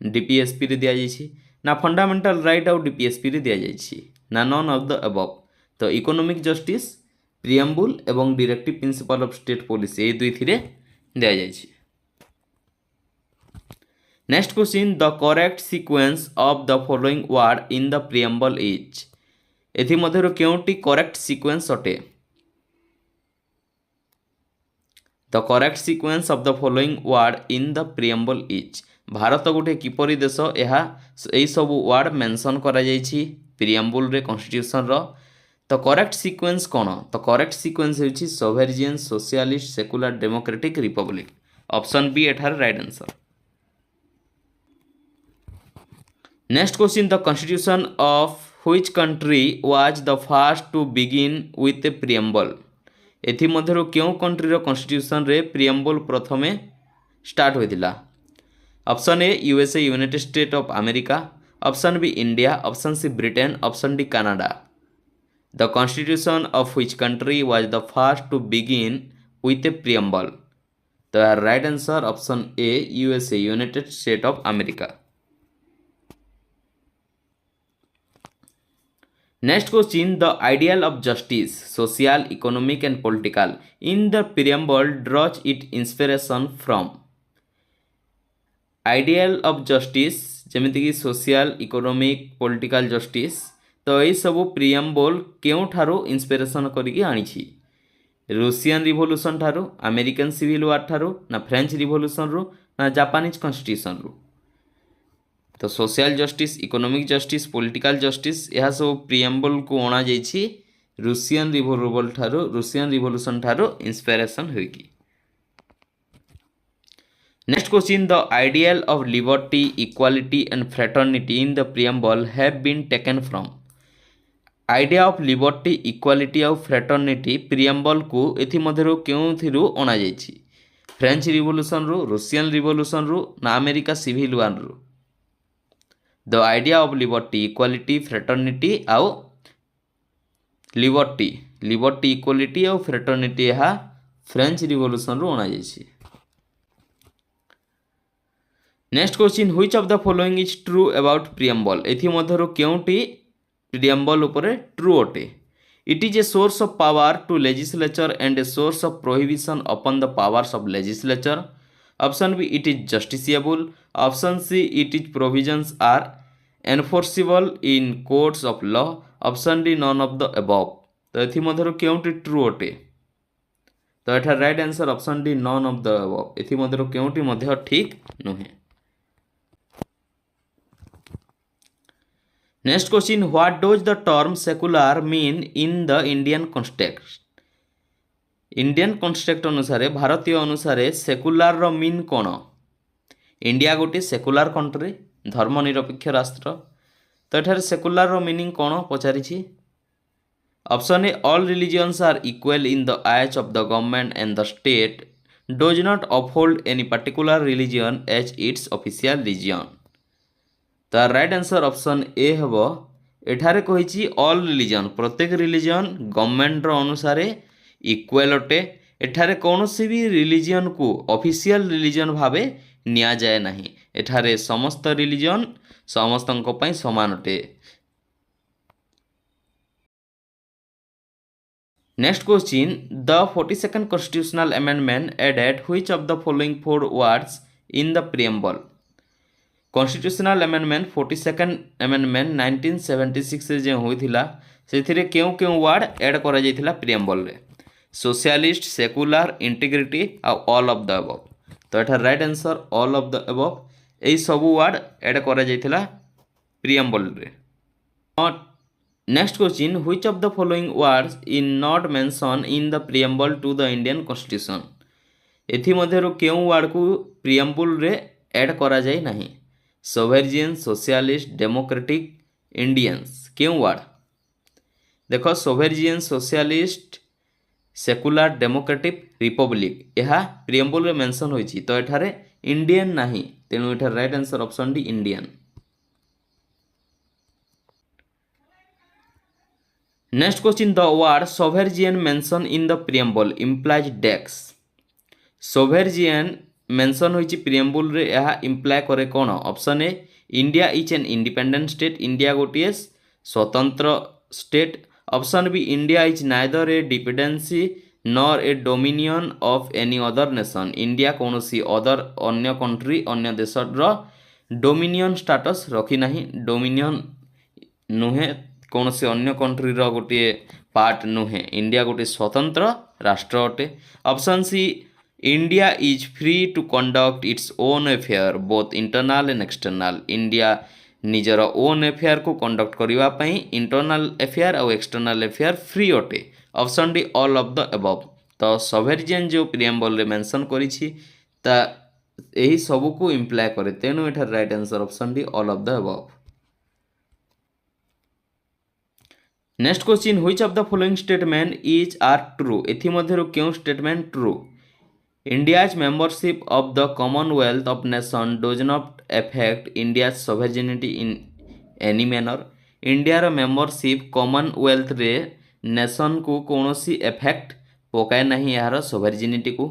डीपीएसपी रे दिया जायछि ना फंडामेंटल राइट और डीपीएसपी रे दिया जायछि ना नॉन ऑफ द अबव तो इकोनॉमिक जस्टिस प्रियम्बल एवं directive principle of state policy ये दुई थिरे दिया जायछि। Next question the correct sequence of the following word in the preamble is एथि मध्यरु केउटी करेक्ट सीक्वेंस अटे the correct sequence of the following word in the preamble is Bharat गोटे किपरि देश यह सब वर्ड मेंशन करा जायछि प्रियम्बल रे कॉन्स्टिट्यूशन रो तो करेक्ट सीक्वेंस कौन तो करेक्ट सीक्वेंस होछि sovereign socialist secular democratic republic option B एठार right answer. Next question the constitution of which country was the first to begin with a preamble एथि मध्यरु क्यों कंट्री रो कॉन्स्टिट्यूशन रे प्रियम्बल प्रथमे स्टार्ट होइतिला option A USA united state of America option B India option C Britain option D Canada The constitution of which country was the first to begin with a preamble? The right answer option A USA United States of America. Next question the ideal of justice social economic and political in the preamble draws its inspiration from ideal of justice जेमिति कि social economic political justice तो यही सब preamble क्यों ठारो inspiration करिकी आनिछि Russian revolution ठारो American civil war ठारो ना फ्रेंच रिवोल्यूशन रो ना जापानीज कॉन्स्टिट्यूशन रो तो social justice economic justice political justice यह सब प्रियम्बल को अणा जाइछि रूसियन रिवोल्यूशन ठारो इंस्पिरेशन होइकी। Next question the ideal of liberty equality and fraternity in the preamble have been taken from idea of liberty equality और फ्रेटर्निटी प्रियम्बल को एथि मध्यरु क्यों थिरु अणा जाइछि फ्रेंच रिवोल्यूशन रो रूसियन रिवोल्यूशन रो ना अमेरिका सिविल वार रो the idea of liberty equality fraternity आउ लिबर्टी इक्वालिटी और फ्रेटर्निटी यह फ्रेंच रिवोल्यूशन रो अणा जाइछि। Next question which of the following is true about preamble एथि मध्यरु क्योंटी प्रियम्बल उपरे ट्रू अटे it is a source of power to legislature and a source of prohibition upon the powers of legislature option B it is justiciable option C it is provisions are enforceable in courts of law option D none of the above तो एथि मध्यरु केउटी true अटे तो एठार right answer option D none of the above एथि मध्यरु केउटी मध्य ठीक नुहे। Next question what does the term secular mean in the Indian context Indian context अनुसार भारतीय अनुसार सेकुलर रो मीन कौन इंडिया गोटे सेकुलर कंट्री धर्मनिरपेक्ष राष्ट्र तो एठारे सेकुलर रो मीनिंग कौन पचारि option A all religions are equal in the eyes of the government and the state does not uphold any particular religion as its official religion तो राइट आंसर ऑप्शन ए हेबो एठारे कहिछि all religion प्रत्येक religion government रो अनुसार equal अटे एठारे कौनसी भी रिलीजन को ऑफिशियल रिलीजन भावे निया जाए नहीं एठारे समस्त रिलीजन समस्तंको पई समान अटे। Next question the 42nd constitutional amendment added which of the following four words in the preamble constitutional amendment 42nd amendment 1976 जे होइथिला सेथिरे केउ केउ वर्ड ऐड करा जाइथिला प्रीएम्बल रे सोशलिस्ट सेकुलर इंटीग्रिटी आ ऑल ऑफ द अबव तो एठार right answer all of the above एई सब वर्ड ऐड करा जाइथिला प्रीएम्बल रे। Next question which of the following words in not mention in the preamble to the Indian constitution एथि मध्यरु केउ वर्ड को प्रीएम्बल रे ऐड करा जाय नाही सोवेरियन सोशलिस्ट डेमोक्रेटिक इंडियंस केउ वर्ड देखो sovereign socialist secular democratic republic यह प्रीएम्बल रे मेंशन होइछि तो एठारे इंडियन नाही तेनु एठार right answer option D Indian. Next question the word sovereign mention in the preamble implies डेक्स सोवेरियन मेंशन होइछि प्रीएम्बल रे यह इम्प्लाय करे कोन option A India is an independent state India गोटिए स्वतंत्र state option B India is neither a dependency nor a dominion of any other nation India कौनसी other अन्य कंट्री अन्य देशर डोमिनियन स्टेटस रखी नाही डोमिनियन नुहे कौनसी अन्य कंट्री रो गोटे पार्ट नुहे इंडिया गोटे स्वतंत्र राष्ट्र अटे option C India is free to conduct its own affair both internal and external India निजर ओन अफेयर को कंडक्ट करबा पई इंटरनल अफेयर और एक्सटर्नल अफेयर फ्री अटे option D all of the above तो सोवेरियन जो प्रीएम्बल रे mention करिछि ता एही सब को इम्प्लाय करे तेनु एठार right answer option D all of the above. Next question which of the following statement is are true एथि मध्यरु केउ statement true India's membership of the Commonwealth of Nations does not affect India's sovereignty in any manner. India membership Commonwealth रे nation को कौनसी effect पकाए नहीं यार sovereignty को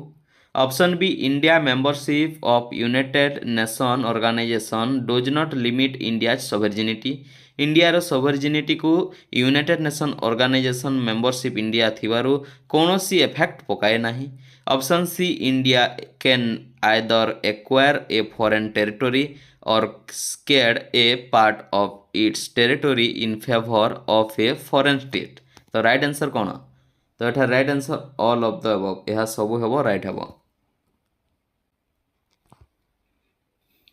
option B India membership of United Nation Organization does not limit India sovereignty India sovereignty को United Nation Organization membership India थिबारु कौनसी एफेक्ट पकाए नहीं option C India can either acquire a foreign territory or स्केड a part of its territory in favour of a foreign state तो right answer कौन तो एटा right answer all of the above यह सब हेबो राइट हेबो।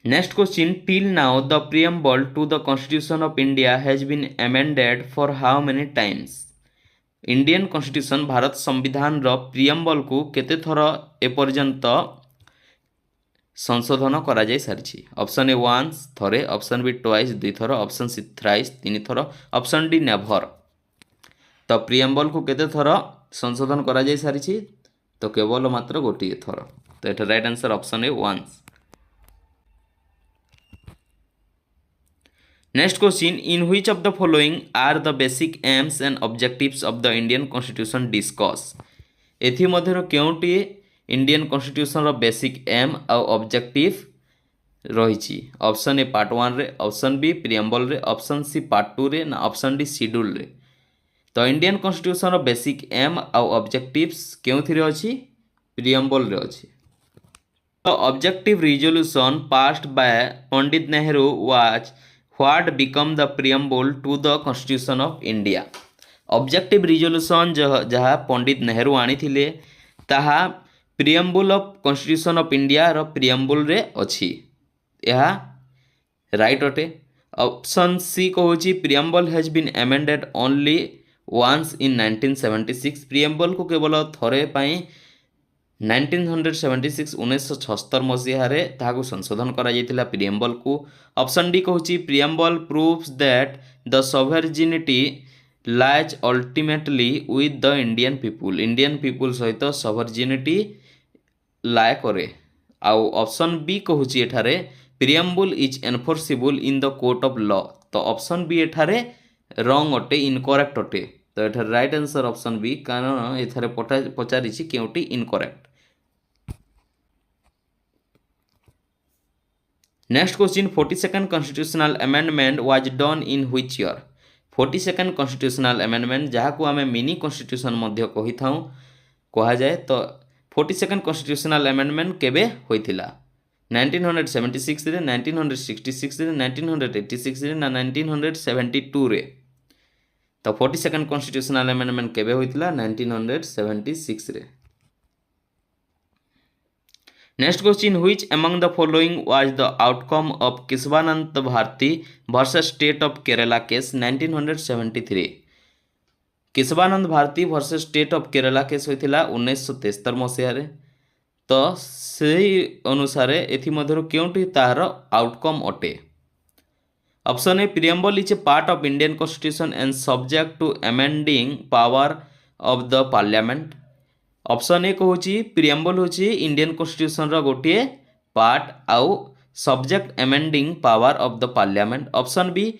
Next question till now the preamble to the constitution of India has been amended for how many times Indian constitution Bharat संविधान रो प्रीएम्बल को केते थर ए पर्यंत संशोधन करा जाय सारिछि ऑप्शन ए वन्स थरे ऑप्शन बी ट्वाइस दुई थर ऑप्शन सी थ्राइस तीन थर ऑप्शन डी नेभर तो प्रीएम्बल को केते थर संशोधन करा जाय सारिछि तो केवल मात्र गोटी थर तो एटा right answer option A once. Next question in which of the following are the basic aims and objectives of the Indian constitution discuss एथि मध्यरु केउटी इंडियन कॉन्स्टिट्यूशन रो बेसिक एम और ऑब्जेक्टिव रही ऑप्शन ए पार्ट 1 रे option B preamble रे option C part 2 रे ना ऑप्शन डी शेड्यूल रे तो इंडियन कॉन्स्टिट्यूशन रो बेसिक एम और ऑब्जेक्टिव्स केउथिरे अछि प्रीएम्बल रे अछि तो objective resolution passed by Pandit Nehru was what become the preamble to the constitution of India. Objective resolution जहाँ पंडित नेहरू आनी ताहा preamble of constitution of India रो प्रियम्बल रे अछि। यह राइट अटे। ऑप्शन सी कहूँ preamble has been amended only once in 1976। Preamble को केवल थरे पाई 1976 1976 मसीहारे ताहाकु संशोधन करा जायतिला प्रियम्बल को। ऑप्शन डी कहूँ preamble proves that the sovereignty lies ultimately with the Indian people. Indian people सहित सॉवरेनिटी लाए करे। आउ ऑप्शन बी कहूँ एठारे preamble is enforceable in the court of law. तो ऑप्शन बी एठारे रॉन्ग अटे, इनकरेक्ट अटे। तो एठारे राइट आंसर ऑप्शन बी, कारण एठारे पचारि केउटी incorrect. Next question 42nd constitutional amendment was done in which year. 42nd constitutional amendment जहाँ को आम मिनी कॉन्स्टिट्यूशन मध्य कही था कह जाए। तो 42nd कॉन्स्टिट्यूशनल अमेंडमेंट केबे होइथिला? 1976 रे, 1966 रे, 1986 रे ना 1972 रे। तो 42nd कॉन्स्टिट्यूशनल अमेंडमेंट केबे होइथिला? 1976 रे। Next question which among the following was the outcome of Keshavananda Bharati versus state of Kerala case 1973। Keshavananda Bharati versus state of Kerala case होइथिला 1973 मसीह। तो से अनुसार एमध्य क्योंटी तार आउटकम अटे? Option A preamble is a part of Indian constitution and subject to amending power of the parliament. Option A कहूँ प्रियम्बल हूँ इंडियन कॉन्स्टिट्यूशन रो गोटे पार्ट आउ subject amending power of the parliament. Option B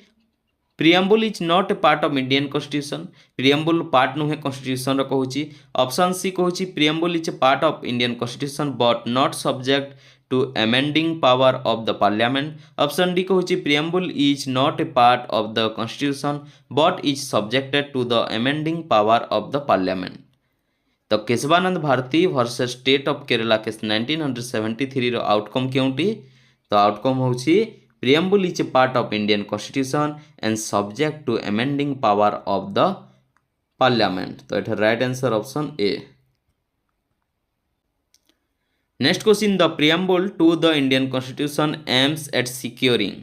preamble is not a part of Indian constitution. Preamble part नुहे constitution कहूँ। Option C कहूँ preamble is a part of Indian constitution but not subject to amending power of the parliament. Option D कहूँ preamble is not a part of the constitution but is subjected to the amending power of the parliament. तो Keshavananda Bharati versus state of Kerala case 1973 रो outcome Kyonti? तो outcome हूँ preamble is a part of Indian constitution and subject to amending power of the parliament. तो ये right answer option A. Next question the preamble to the Indian constitution aims at securing.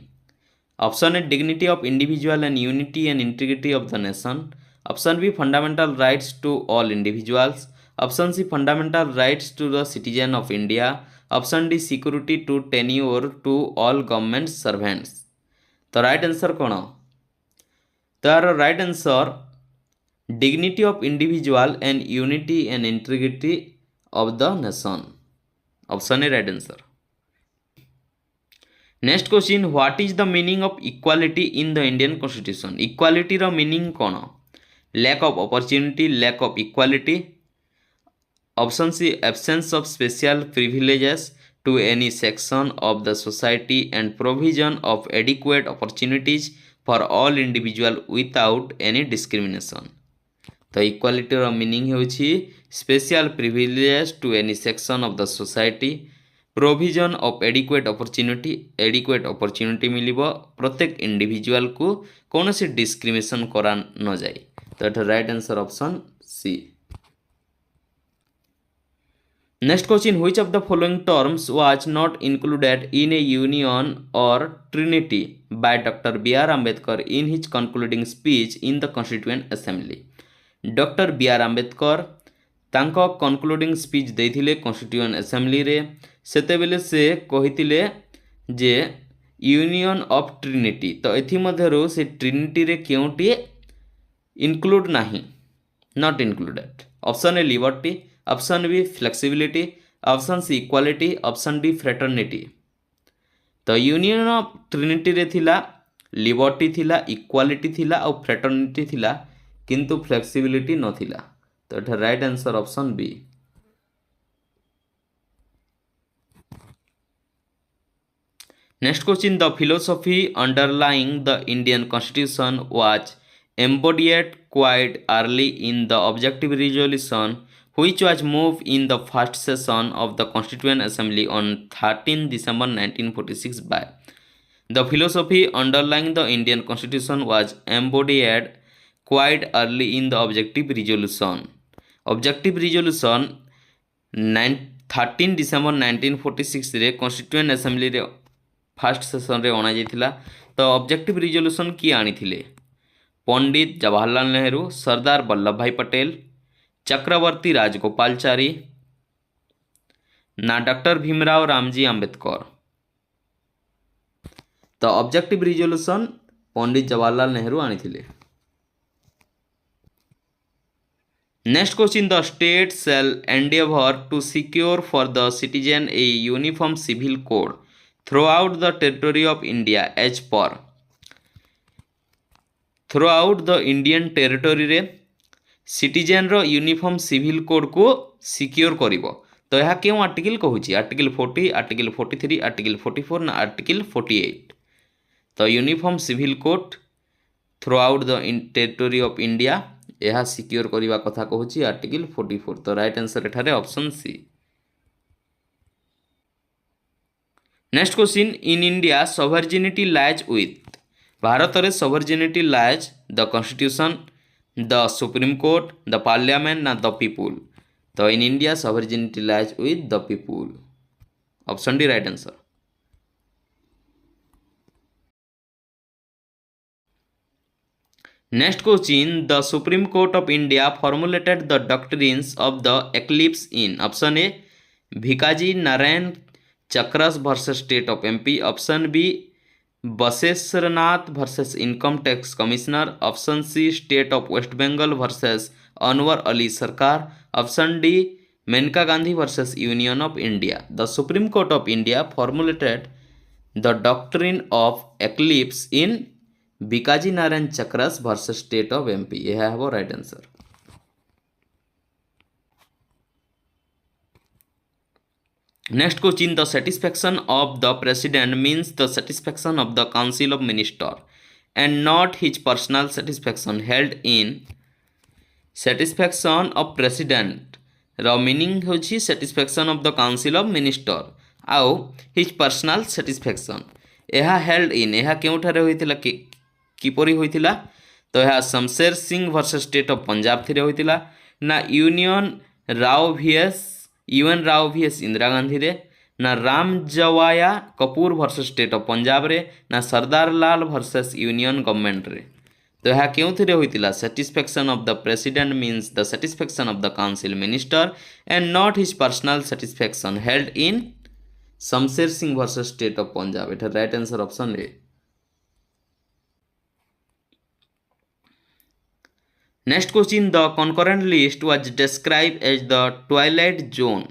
Option A dignity of individual and unity and integrity of the nation. Option B fundamental rights to all individuals. Option C fundamental rights to the citizen of India. Option D security to tenure to all government servants. तो right answer कौन? तार right answer dignity of individual and unity and integrity of the nation. Option A right answer. Next question what is the meaning of equality in the Indian constitution. Equality रो meaning कौन? Lack of opportunity, lack of equality. Option C absence of special privileges to any section of the society and provision of adequate opportunities for all individual without any discrimination. तो equality रो meaning होछि special privileges to any section of the society, provision of adequate opportunity मिलिबो प्रत्येक individual को कौन सी discrimination करा न जाए। तो ये right answer option C. Next question which of the following terms was not included in a union or trinity by doctor B R. Ambedkar in his concluding speech in the constituent assembly. Doctor B R. Ambedkar तांको concluding speech देथिले constituent assembly रे। सेतेबेले से कहिथिले जे union of trinity. तो एथि मध्यरु से ट्रिनिटी रे केउटी इंक्लूड नाही, not included. Option A liberty, option B flexibility, option C equality, option D fraternity. तो यूनियन ऑफ ट्रिनिटी रे थिला लिबर्टी थिला, इक्वालिटी थिला और फ्रेटर्निटी थिला, किंतु फ्लेक्सिबिलिटी न थिला। तो ये right answer option B. Next question the philosophy underlying the Indian constitution was embodied quite early in the objective resolution which was moved in the first session of the Constituent Assembly on 13 December 1946 by। The philosophy underlying the Indian constitution was embodied quite early in the objective resolution. Objective resolution 13 December 1946 रे constituent assembly रे first session रे अणा जाइथिला। तो objective resolution किए आनिथिले? पंडित जवाहरलाल नेहरू, सरदार वल्लभ भाई पटेल, चक्रवर्ती राजगोपालचारी ना doctor Bhimrao Ramji Ambedkar. तो objective resolution Pandit Jawaharlal Nehru आनिथिले। Next question, the state shall endeavour to secure for the citizen a uniform civil code throughout the territory of India as per. Throughout the Indian territory रे citizen रो uniform civil code को secure करिवो। तो यह क्यों article कहूँ? Article 40, article 43, article 44 ना article 48। तो uniform civil code throughout the territory of India यह सिक्योर करने कथा कहूँ आर्टिकल 44। तो राइट आंसर एठारे option C. Next question, in India sovereignty lies with. Bharat में sovereignty lies the constitution, the supreme court, the parliament ना the people. तो in India sovereignty lies with the people. Option D right answer. Next question, the supreme court of India formulated the doctrines of the eclipse in. Option A Bhikaji Narayan Chakras versus state of MP. Option B Basheshwarnath versus income tax commissioner. Option C state of West Bengal versus Anwar Ali Sarkar. Option D Maneka Gandhi versus union of India. The supreme court of India formulated the doctrine of eclipse in Bhikaji Narayan Chakras versus state of MP. यह है वो right answer. Next question, the satisfaction of the president means the satisfaction of the council of minister and not his personal satisfaction held in. Satisfaction of president रो meaning होची satisfaction of the council of minister आउ his personal satisfaction. यह held in यह केउठारे होइतिला किपरि होइतिला? तो यह Shamsher Singh versus state of Punjab थी होइतिला ना यूएन राव वीएस इंदिरा गांधी रे ना Ram Jawaya Kapur versus state of Punjab रे ना Sardar Lal versus union government रे। तो यह क्यों थी होइतिला? Satisfaction of the president means the satisfaction of the council minister and not his personal satisfaction held in Shamsher Singh versus state of Punjab. It right answer option A. Next question, the concurrent list was described as the twilight zone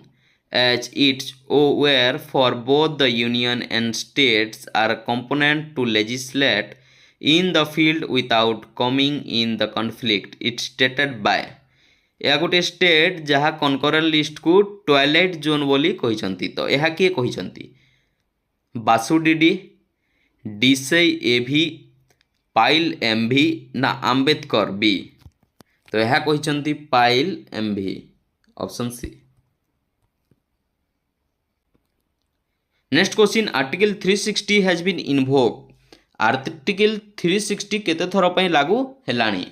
as its where for both the union and states are component to legislate in the field without coming in the conflict it stated by। यह गोटे state जहाँ concurrent list को twilight zone बोली कहिसंती। तो यह किए कहिसंती? बासुडीडी, डिसई एभी, pile MV ना Ambedkar B. तो यह कहते पाइल एमभी। Option C. Next question, article 360 has been invoke. Article 360 केते थर पई लागू हेलानी?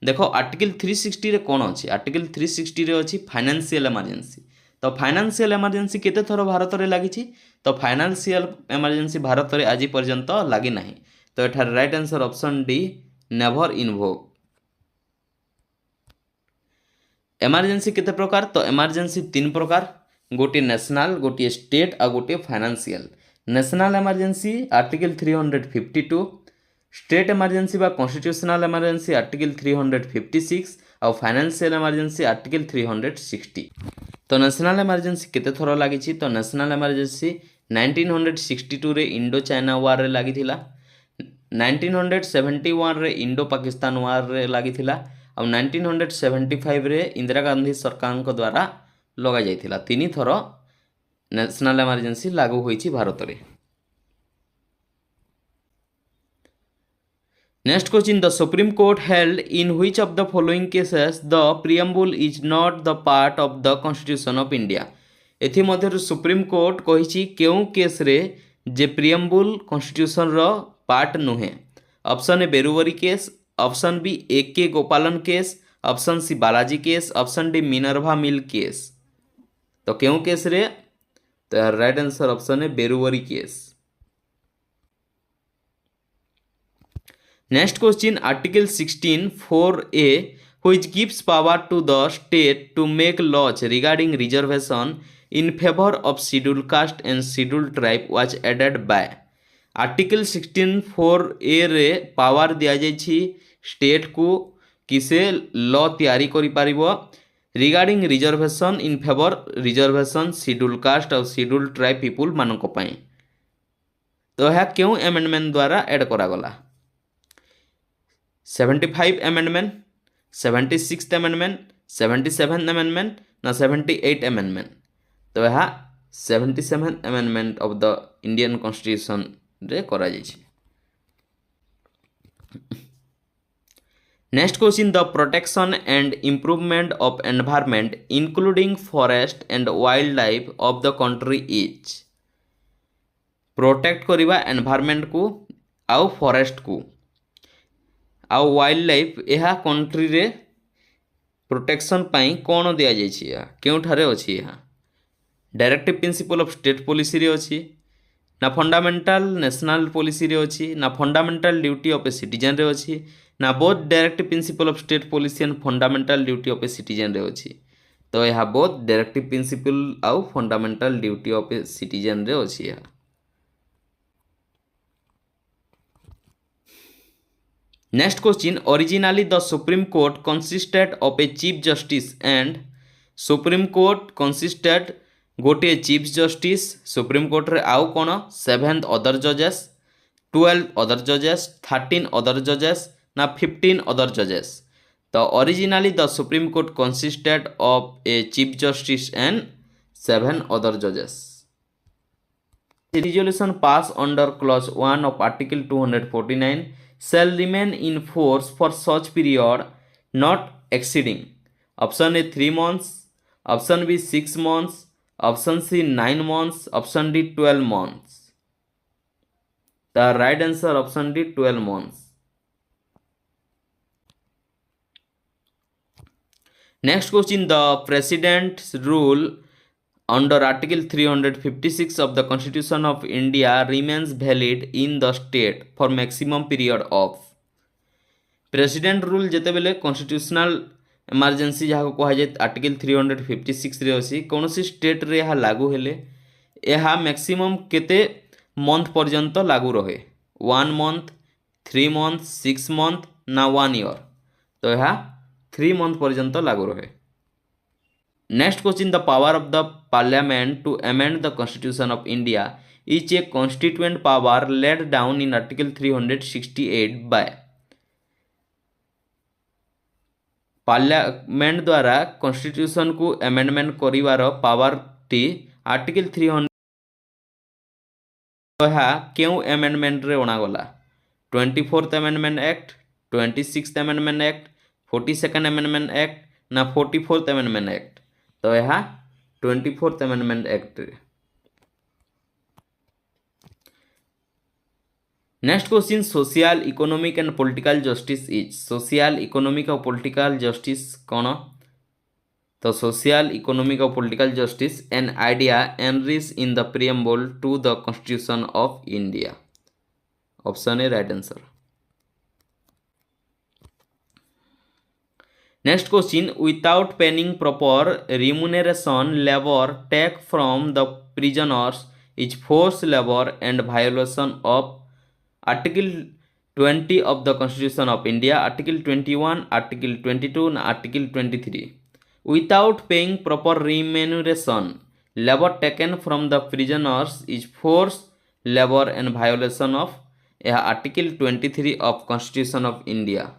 देखो आर्टिकल 360 रे कोन अछि? आर्टिकल 360 रे अछि फाइनेंशियल इमरजेंसी। तो फाइनेंशियल इमरजेंसी केते थर भारत रे लागि छि? तो फाइनेंशियल इमरजेंसी भारत रे आज पर्यंत लागि नाही। तो एठार right answer option D never invoke. Emergency केते प्रकार? तो इमरजेंसी 3 प्रकार, गोटे नेशनल, गोटे स्टेट आ गोटे financial. National emergency article 352, state emergency बा कॉन्स्टिट्यूशनल इमरजेंसी आर्टिकल 356 और फाइनेंशियल इमरजेंसी आर्टिकल 360। तो नेशनल इमरजेंसी केते थर लागि छि? तो नेशनल इमरजेंसी 1962 रे इंडो चाइना वार रे लागि थिला, 1971 रे इंडो पाकिस्तान वार रे लागि थिला और 1975 रे इंदिरा गांधी सरकार द्वारा लगा जाइथिला। 3 थर नेशनल इमरजेंसी लागू होइछि भारत रे। Next question, the supreme court held in which of the following cases the preamble is not the part of the constitution of India. एथि मध्य सुप्रीम कोर्ट कहिछि केउ केस रे जे प्रियम्बुल कन्स्टिट्यूशन रो पार्ट नुहे। Option A Berubari case, option B A K Gopalan case, option C Balaji case, option D Minerva mill case. तो क्यों केस रे? तो यार राइट आंसर ऑप्शन है Berubari case. Next question article 16 4A which gives power to the state to make laws regarding reservation in favor of scheduled caste and scheduled tribe was added by। Article 16 4A रे power दिया जाइछि state को किसे law तैयारी करि पारिबो regarding reservation in favour reservation schedule caste और schedule tribe people मानक पई। तो यह क्यों एमेंडमेंट द्वारा ऐड करा गला? 75 एमेंडमेंट, 76 एमेंडमेंट, 77 एमेंडमेंट ना 78 एमेंडमेंट? तो यह 77 amendment of the Indian constitution रे करा जाइछि। Next question the protection and improvement of environment including forest and wild life of the country is. Protect करिबा एनवायरनमेंट को आउ फॉरेस्ट को आउ वाइल्ड लाइफ यह कंट्री रे प्रोटेक्शन पाई कौन दिया जाइछि? क्यों ठारे अछि? यह directive principle of state policy रे अछि ना फंडामेंटल नेशनल पॉलिसी रे अछि ना fundamental duty of a citizen रे अछि ना both directive principle of state policy and fundamental duty of a citizen रे अछि। तो यह बोथ डायरेक्टिव प्रिंसिपल आउ fundamental duty of a citizen रे अछि। Next question originally the supreme court consisted of a chief justice and supreme court consisted गोटे chief justice supreme court रे आउ कोन 7 अदर जजेस, 12 अदर जजेस, 13 अदर जजेस ना 15 अदर जजेस? तो originally the supreme court consisted of a chief justice and 7 other जजेस। Resolution passed under clause 1 of article 249 shall remain in force for such period not exceeding option A 3 months, option B 6 months, option C 9 months, option D 12 months। The right answer option D 12 months। Next question the president's rule under article 356 of the constitution of India remains valid in the state for maximum period of। President rule जेते बेले constitutional emergency जहाँ कह जाए article 356 रे अछि कौन सी state रे यह लागू हेले यह मैक्सिमम केते मंथ पर्यंत लागू रहे 1 मंथ, 3 मंथ, 6 मंथ ना 1 ईयर? तो यह 3 मंथ पर्यंत लागू रहे। Next question the power of the parliament to amend the constitution of India is a constituent power laid down in article 368 by. Parliament द्वारा कॉन्स्टिट्यूशन को अमेंडमेंट करिवार पावर टी आर्टिकल 300 क्यों अमेंडमेंट रे अणा गला? 24th amendment act, 26th amendment act, 42nd amendment act ना 44th amendment act? तो यह 24th amendment act. Next question social economic and political justice is. Social economic और पॉलिटिकल जस्टिस कौन? तो सोशल इकोनॉमिक और political justice an idea enrich in the preamble to the constitution of India. Option A right answer. Next question without paying proper remuneration labour take from the prisoners is force labour and violation of article 20 of the Constitution of India, Article 21, Article 22 and Article 23। Without paying proper remuneration, labor taken from the prisoners is forced labor and violation of Article 23 of Constitution of India।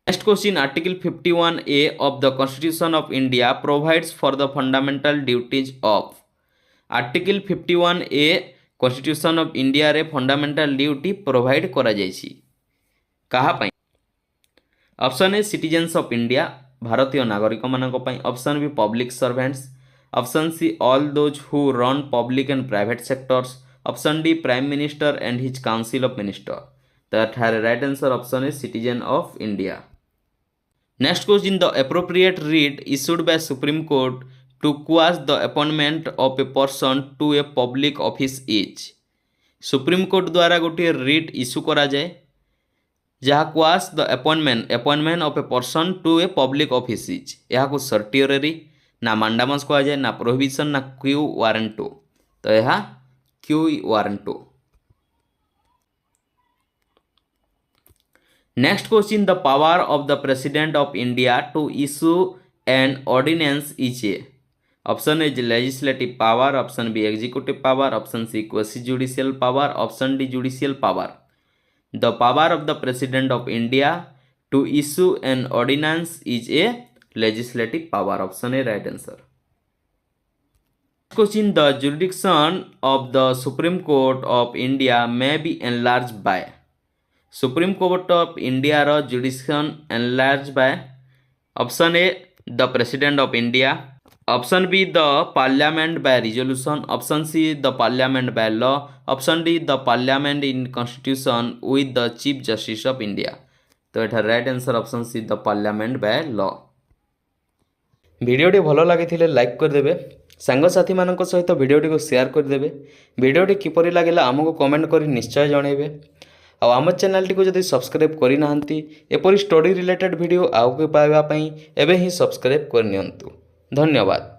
Next question Article 51A of the Constitution of India provides for the fundamental duties of। Article 51A constitution of India रे fundamental duty provide करा जाइछि कहा पई? Option A citizens of India भारतीय नागरिक मानक पई, option B public servants, option C all those who run public and private sectors, option D prime minister and his council of minister. तो एठार right answer option is citizen of India. Next question, the appropriate writ issued by supreme court to quash the appointment of a person to a public office is. Supreme court द्वारा गोटे writ issue करा जाए जहाँ quash the appointment of a person to a public office is. यहाँ certiorari ना मांडामस कह जाए ना प्रोहिबिशन ना क्यू वारंटो। तो यह quo warranto. Next question, the power of the president of India to issue an ordinance is a. Option is legislative power, option B executive power, option C quasi judicial power, option D judicial power. The power of the president of India to issue an ordinance is a legislative power. Option A right answer. Question, the jurisdiction of the supreme court of India may be enlarge bye. Supreme court of India रो jurisdiction enlarge by. Option A the president of India, option B the parliament by resolution, option C the parliament by law, option D the parliament in constitution with the chief justice of India. तो एठार right answer option C the parliament by law. भिडियोटी भल लगी like करदे, सांगसाथी मान सहित भिडियोटी को share करदे। भिडियोटी किपरि लागला आमको कमेंट कर निश्चय जनइबे। आम चैनल टी जदि सब्सक्राइब करना एपरी स्टडी रिलेटेड भिडियो आगे पाइबा एबे ही सब्सक्राइब करनियंतु। धन्यवाद।